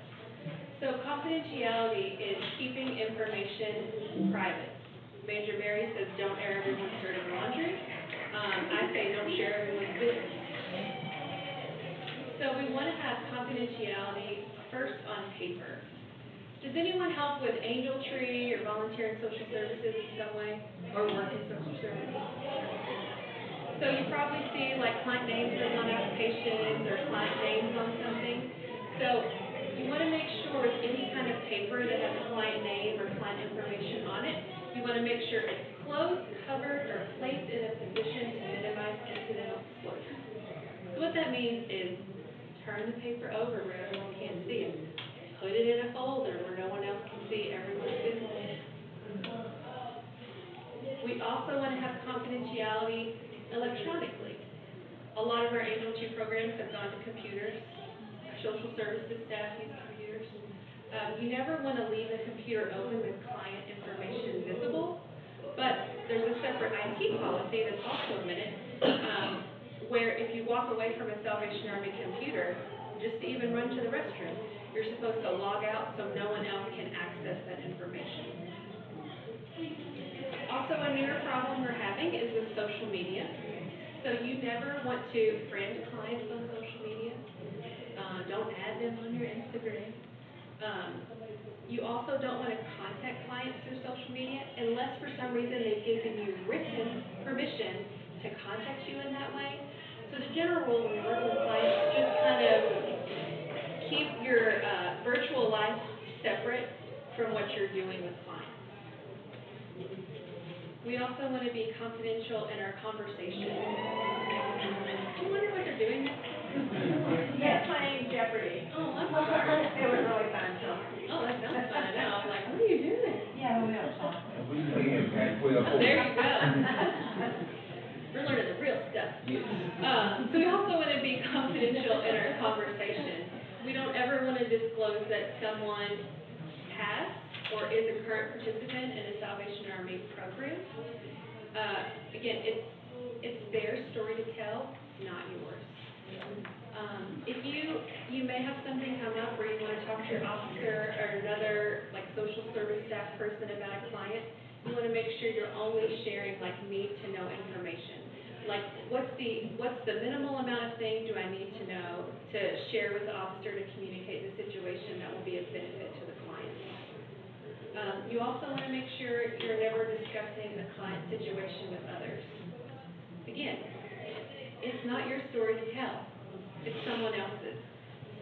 So confidentiality is keeping information private. Major Mary says don't air everyone's dirty laundry. I say don't share everyone's business. So we want to have confidentiality first on paper. Does anyone help with Angel Tree or volunteer in social services in some way, or work in social services? So you probably see like client names written on applications or client names on something. So you want to make sure with any kind of paper that has a client name or client information on it, you want to make sure it's closed, covered, or placed in a position to minimize incidental disclosure. So what that means is turn the paper over where everyone can't see it. Put it in a folder where no one else can see everyone's business. We also want to have confidentiality electronically. A lot of our Angel 2 programs have gone to computers. Our social services staff use computers. You never want to leave the computer open with client information visible, but there's a separate IT policy that's also a minute, where if you walk away from a Salvation Army computer, just to even run to the restroom, you're supposed to log out so no one else can access that information. Also, a newer problem we're having is with social media. So you never want to friend clients on social media. Don't add them on your Instagram. You also don't want to contact clients through social media unless for some reason they've given you written permission to contact you in that way. So the general rule when you're working with clients is just kind of keep your virtual life separate from what you're doing with clients. We also want to be confidential in our conversation. Do you wonder what they're doing next door? They're playing Jeopardy. Oh, I'm sorry. It was really fun, so. Oh, that sounds fun. I know. I'm like, what are you doing? Yeah, we have chocolate. We usually have kind of 12 Oh, there you go. We're learning the real stuff. Yes. So we also want to be confidential in our conversation. We don't ever want to disclose that someone has or is a current participant in a Salvation Army program. Again, it's their story to tell, not yours. If you may have something come up where you want to talk to your officer or another like social service staff person about a client, you want to make sure you're only sharing like need to know information. Like what's the minimal amount of thing do I need to know to share with the officer to communicate the situation that will be of benefit to the client. You also want to make sure you're never discussing the client situation with others. Again, it's not your story to tell. It's someone else's.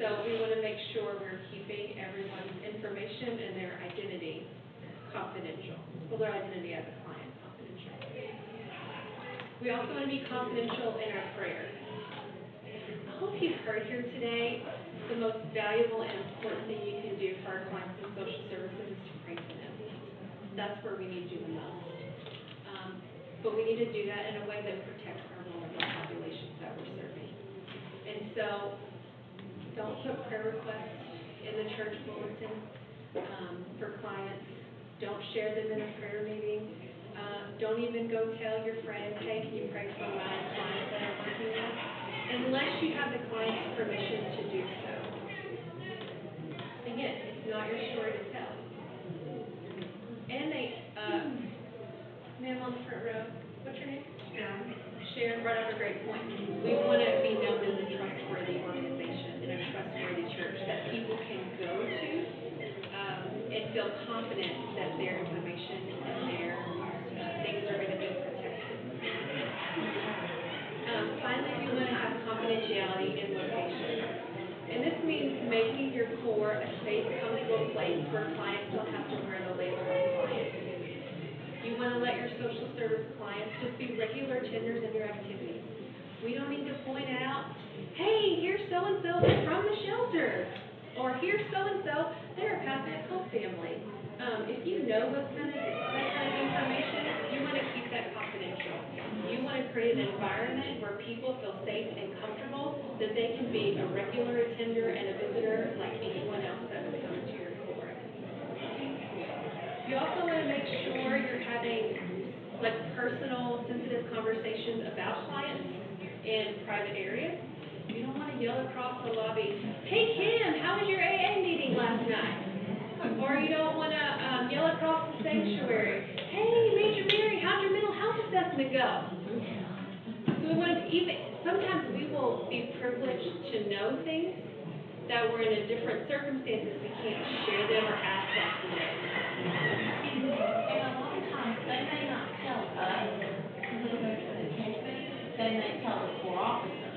So we want to make sure we're keeping everyone's information and their identity confidential. Well, their identity as a client confidential. We also want to be confidential in our prayer. I hope you've heard here today the most valuable and important thing you can do for our clients in social services is to pray for them. That's where we need you the most. But we need to do that in a way that protects our vulnerable populations that we're serving. And so don't put prayer requests in the church bulletin for clients. Don't share them in a prayer meeting. Don't even go tell your friend, hey, can you pray for my client that I'm working with? Unless you have the client's permission to do so. Again, it's not your story to tell. And ma'am on the front row, what's your name? Sharon brought up a great point. We want to be known as a trustworthy organization and a trustworthy church that people can go to and feel confident that their information and their things are going to be protected. Finally, we want to have confidentiality in location. And this means making your core a safe, comfortable place where clients don't have to wear the label of client. You want to let your social service clients just be regular tenders in your activities. We don't need to point out, hey, here's so-and-so, they're from the shelter. Or here's so-and-so, they're a Catholic Hope family. If you know that kind of information, you want to keep that confidential. You want to create an environment where people feel safe and comfortable that they can be a regular attender and a visitor like anyone else that would come into your core. You also want to make sure you're having like personal, sensitive conversations about clients in private areas. You don't want to yell across the lobby, hey Kim, how was your AA meeting last night? Or you don't want to yell across the sanctuary, hey Major Mary, how'd your mental health assessment go? So we want to even, sometimes we will be privileged to know things that we're in a different circumstances, we can't share them or ask like today. And a lot of times, they may not tell us, the case may, they may tell the core officer.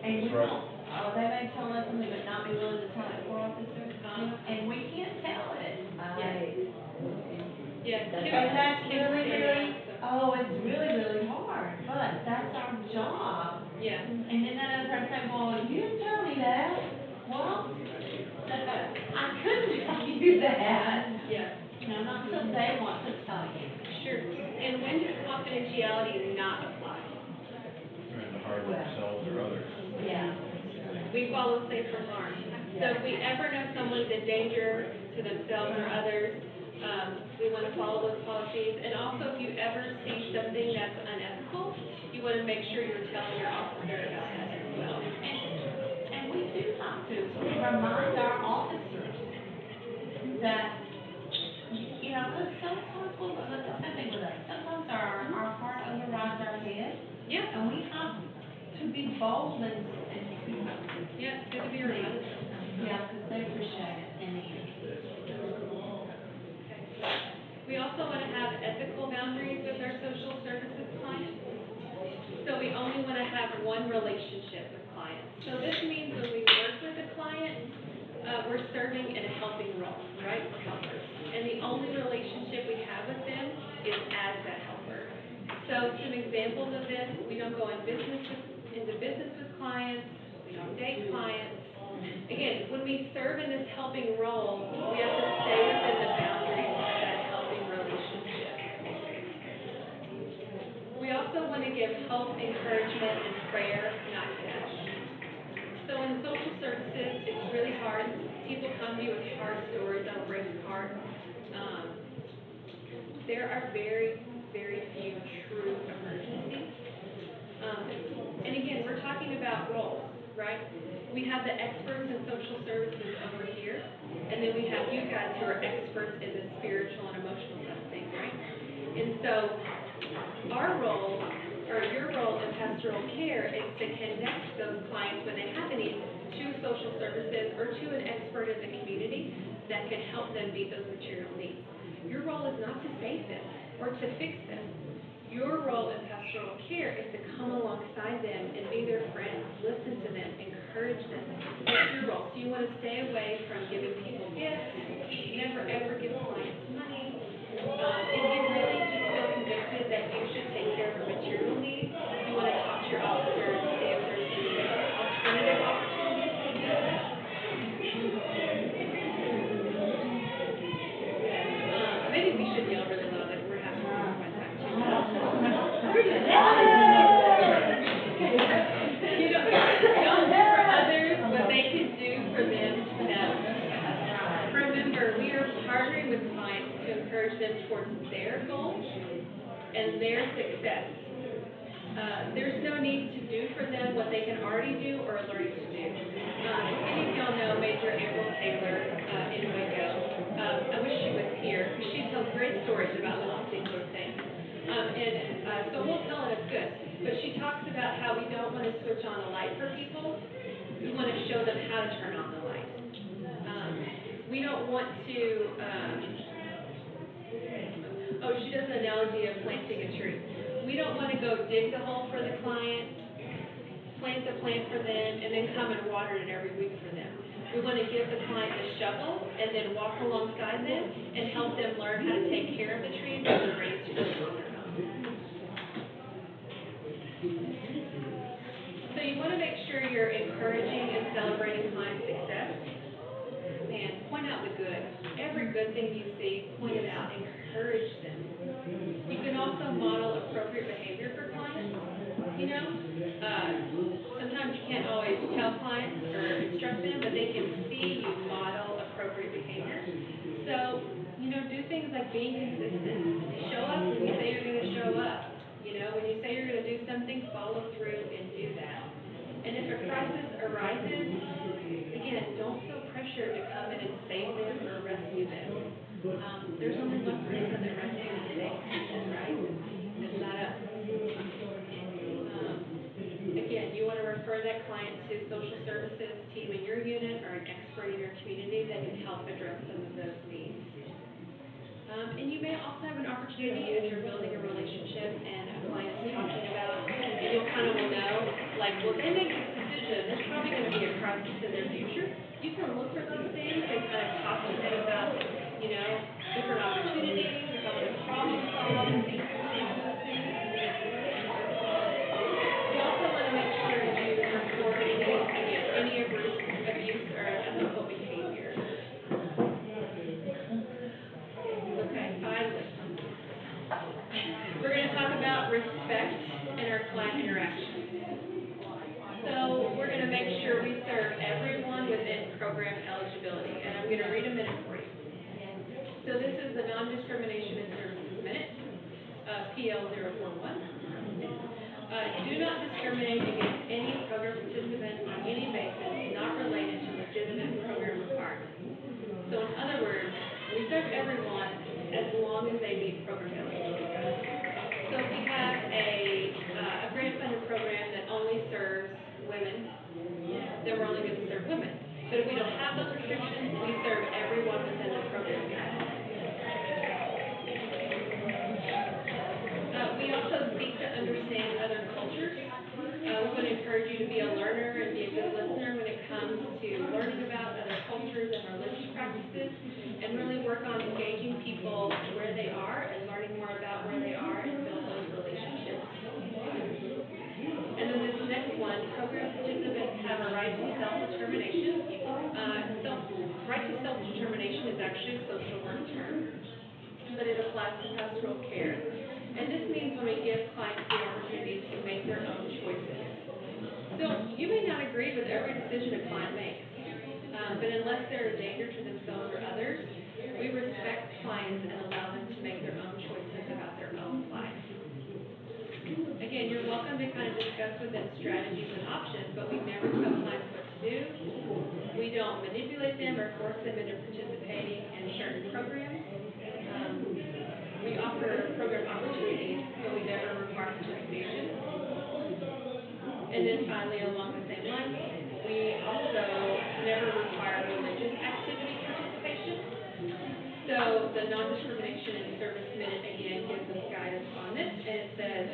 And we That's right. won't, they may tell us something but not be willing to tell that core officer, and we can't tell it. Yeah. And that's Kim really, was saying really, that, so. it's really, really hard, but that's our job. Yeah. And then that other person said, well, you didn't tell me that. Well, I couldn't tell you that. Yeah. Not until they want to tell you. Sure. And when does confidentiality not apply? Trying to harm themselves or others. Yeah. We follow safe from harm. So if we ever know someone's in danger to themselves or others, we want to follow those policies. And also, if you ever see something that's unethical, you want to make sure you're telling your officer about that as well. And we do have to remind our officers that, because sometimes the same thing with us. Sometimes our heart overrides our head, Yeah. and we have to be bold and speak up. Yeah, it's good to be reminded of that. Yeah, because they appreciate it in the end. We also want to have ethical boundaries with our social services clients. So we only want to have one relationship with clients. So this means when we work with a client, we're serving in a helping role, right? We're helpers. And the only relationship we have with them is as that helper. So some examples of this, we don't go into business with clients, we don't date clients. Again, when we serve in this helping role, we have to stay within the boundaries of that helping relationship. We also want to give hope, encouragement, and prayer, not cash. So in social services, it's really hard. People come to you with hard stories that'll break your heart. There are very, very few true emergencies. And again, we're talking about roles, right? We have the experts in social services over here, and then we have you guys who are experts in the spiritual and emotional side of things, right? And so our role, or your role in pastoral care, is to connect those clients when they have a need to social services or to an expert in the community that can help them meet those material needs. Your role is not to save them or to fix them. Your role in pastoral care is to come alongside them and be their friend, listen to them, encourage them. That's your role. So you want to stay away from giving people gifts, never ever give clients money. If you really just feel convicted that you should take care of a material need, you want to talk to your officer and see if there's any alternative opportunities to do that. Maybe we should yell really loud, like we're having some fun time too. You don't do for others what they can do for themselves. Remember, we are partnering with clients to encourage them towards their goals and their success. There's no need to do for them what they can already do or are learning to do. If any of y'all know Major April Taylor in Waco, I wish she was here because she tells great stories about this particular thing. So we'll tell it as good. But she talks about how we don't want to switch on a light for people. We want to show them how to turn on the light. We don't want to, she does an analogy of planting a tree. We don't want to go dig the hole for the client, plant the plant for them, and then come and water it every week for them. We want to give the client the shovel and then walk alongside them and help them learn how to take care of the trees when they're ready to do it on their own. So you want to make sure you're encouraging and celebrating client success. Man, point out the good. Every good thing you see, point it out. Encourage them. You can also model appropriate behavior for clients. Sometimes you can't always tell clients or instruct them, but they can see you model appropriate behavior. So, do things like being consistent. client to social services team in your unit or an expert in your community that can help address some of those needs. And you may also have an opportunity as you're building a relationship and a client is talking about, and you'll kind of will know, like, well, they make this decision, there's probably going to be a crisis in their future. You can look for those things and kind of talk to them about, you know, different opportunities or helping them problem solve and think through those things. We also want to make sure you report any abuse or unethical behavior. Okay, finally. We're going to talk about respect in our client interactions. So we're going to make sure we serve everyone within program eligibility, and I'm going to read a minute for you. So this is the Non-Discrimination in Services Minute, PL 041. Do not discriminate against any program participant on any basis not related to legitimate program requirements. So in other words, we serve everyone as long as they meet program eligibility guidelines. So if we have a grant-funded program that only serves women, then we're only going to serve women. But if we don't have those restrictions, we serve everyone within the program guidelines. We also seek to understand other cultures. We want to encourage you to be a learner and be a good listener when it comes to learning about other cultures and religious practices, and really work on engaging people where they are and learning more about where they are and build those relationships. And then this next one, program participants have a right to self-determination. Right to self-determination is actually a social work term, but it applies to pastoral care. And this means when we give clients the opportunity to make their own choices. So you may not agree with every decision a client makes, but unless they're a danger to themselves or others, we respect clients and allow them to make their own choices about their own life. Again, you're welcome to kind of discuss with them strategies and options, but we never tell clients what to do. We don't manipulate them or force them into participating in certain programs. We offer program opportunities, but we never require participation. And then finally, along the same lines, we also never require religious activity participation. So the Non-Discrimination in Service Minute again gives us guidance on this, and it says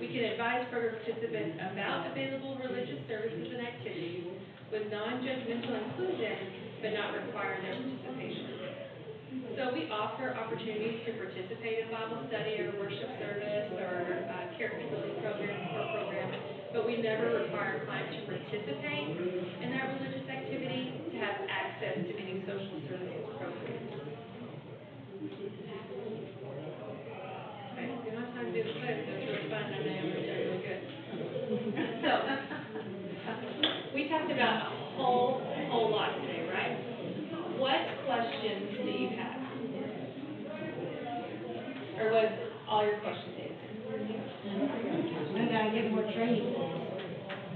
we can advise program participants about available religious services and activities with non-judgmental inclusion, but not require their participation. So we offer opportunities to participate in Bible study or worship service or character building program or program, but we never require a client to participate in that religious activity to have access to any social services programs. Okay, we don't have time to do the quiz, but it's really fun, and I know you're going to do really good. So, we talked about a whole lot today, right? What questions do you have? Or was all your questions answered? I gotta get more training.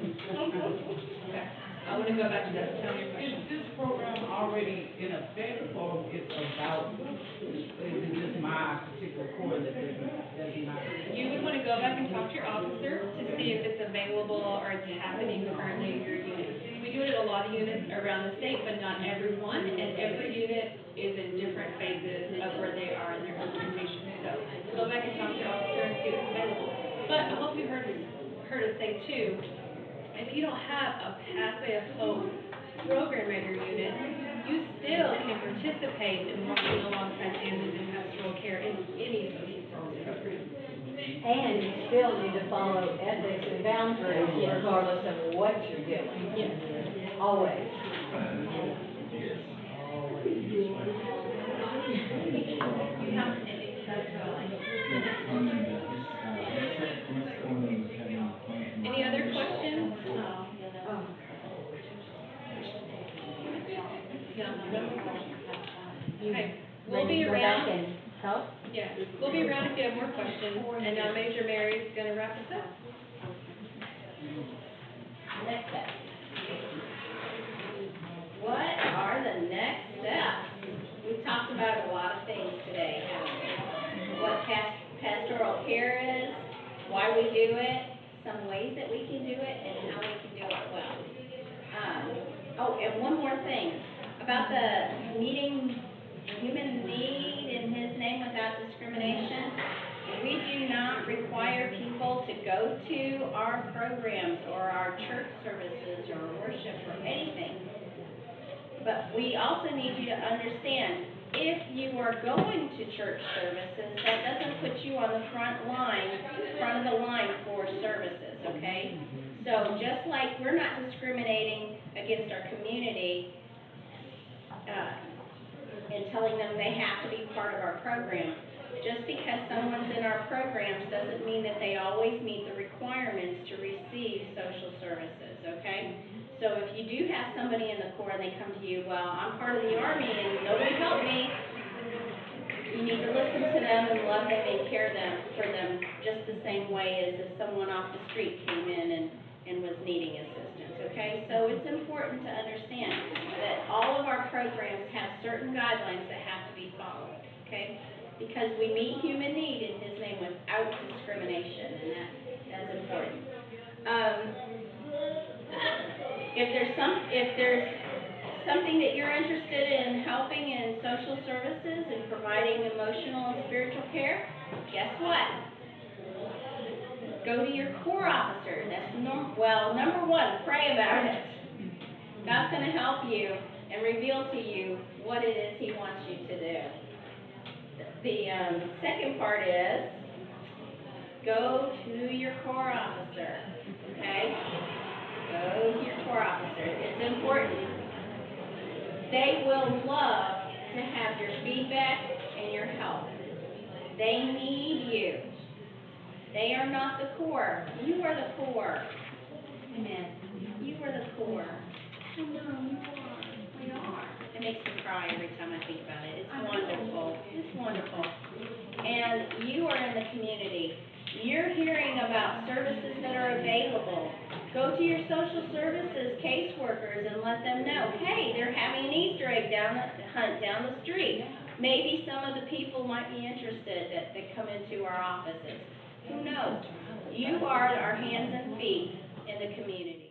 Okay. I want to go back to that. Tell me your Is question. this program already in effect, or it's about, is it just my particular core that does not? You would want to go back and talk to your officer to see if it's available or it's happening currently in your unit. We do it at a lot of units around the state, but not every one, and every unit is in different phases of where they are in their implementation. So go back and talk to your officer and see if it's available. But I hope you heard us say too, if you don't have a Pathway of Hope program at your unit, you still can participate in working alongside families in pastoral care in any social service program. And you still need to follow ethics and boundaries Yes. regardless of what you're doing. Yes. Always. Yes. You have any, that's all. On the, what's going on with having a client? Any other questions? Oh. No, no more questions. Okay, we'll Ready be to go back around. and help? Yeah, we'll be around if you have more questions. And now Major Mary's gonna wrap us up. Next steps. What are the next steps? We've talked about a lot of things today, haven't we? What pastoral care is, why we do it, some ways that we can do it and how we can do it well. Oh, and one more thing, about the meeting human need in His name without discrimination. We do not require people to go to our programs or our church services or worship or anything. But we also need you to understand, if you are going to church services, that doesn't put you on the front of the line for services, okay? So just like we're not discriminating against our community, and telling them they have to be part of our program, just because someone's in our programs doesn't mean that they always meet the requirements to receive social services, okay? So if you do have somebody in the Corps and they come to you, well, I'm part of the Army and nobody helped me, you need to listen to them and love them and care for them just the same way as if someone off the street came in and was needing assistance, okay? So it's important to understand that all of our programs have certain guidelines that have to be followed, okay? Because we meet human need in His name without discrimination, and that's important. If there's something that you're interested in helping in social services and providing emotional and spiritual care, guess what? Go to your Corps officer. That's number one, pray about it. God's going to help you and reveal to you what it is He wants you to do. The second part is go to your Corps officer. Okay? Go to your Corps officer. It's important. They will love to have your feedback and your help. They need you. They are not the Corps. You are the Corps. Amen. You are the Corps. I know, you are. We are. It makes me cry every time I think about it. It's wonderful. It's wonderful. And you are in the community. You're hearing about services that are available. Go to your social services caseworkers and let them know, hey, they're having an Easter egg hunt down the street. Maybe some of the people might be interested that come into our offices. Who knows? You are our hands and feet in the community.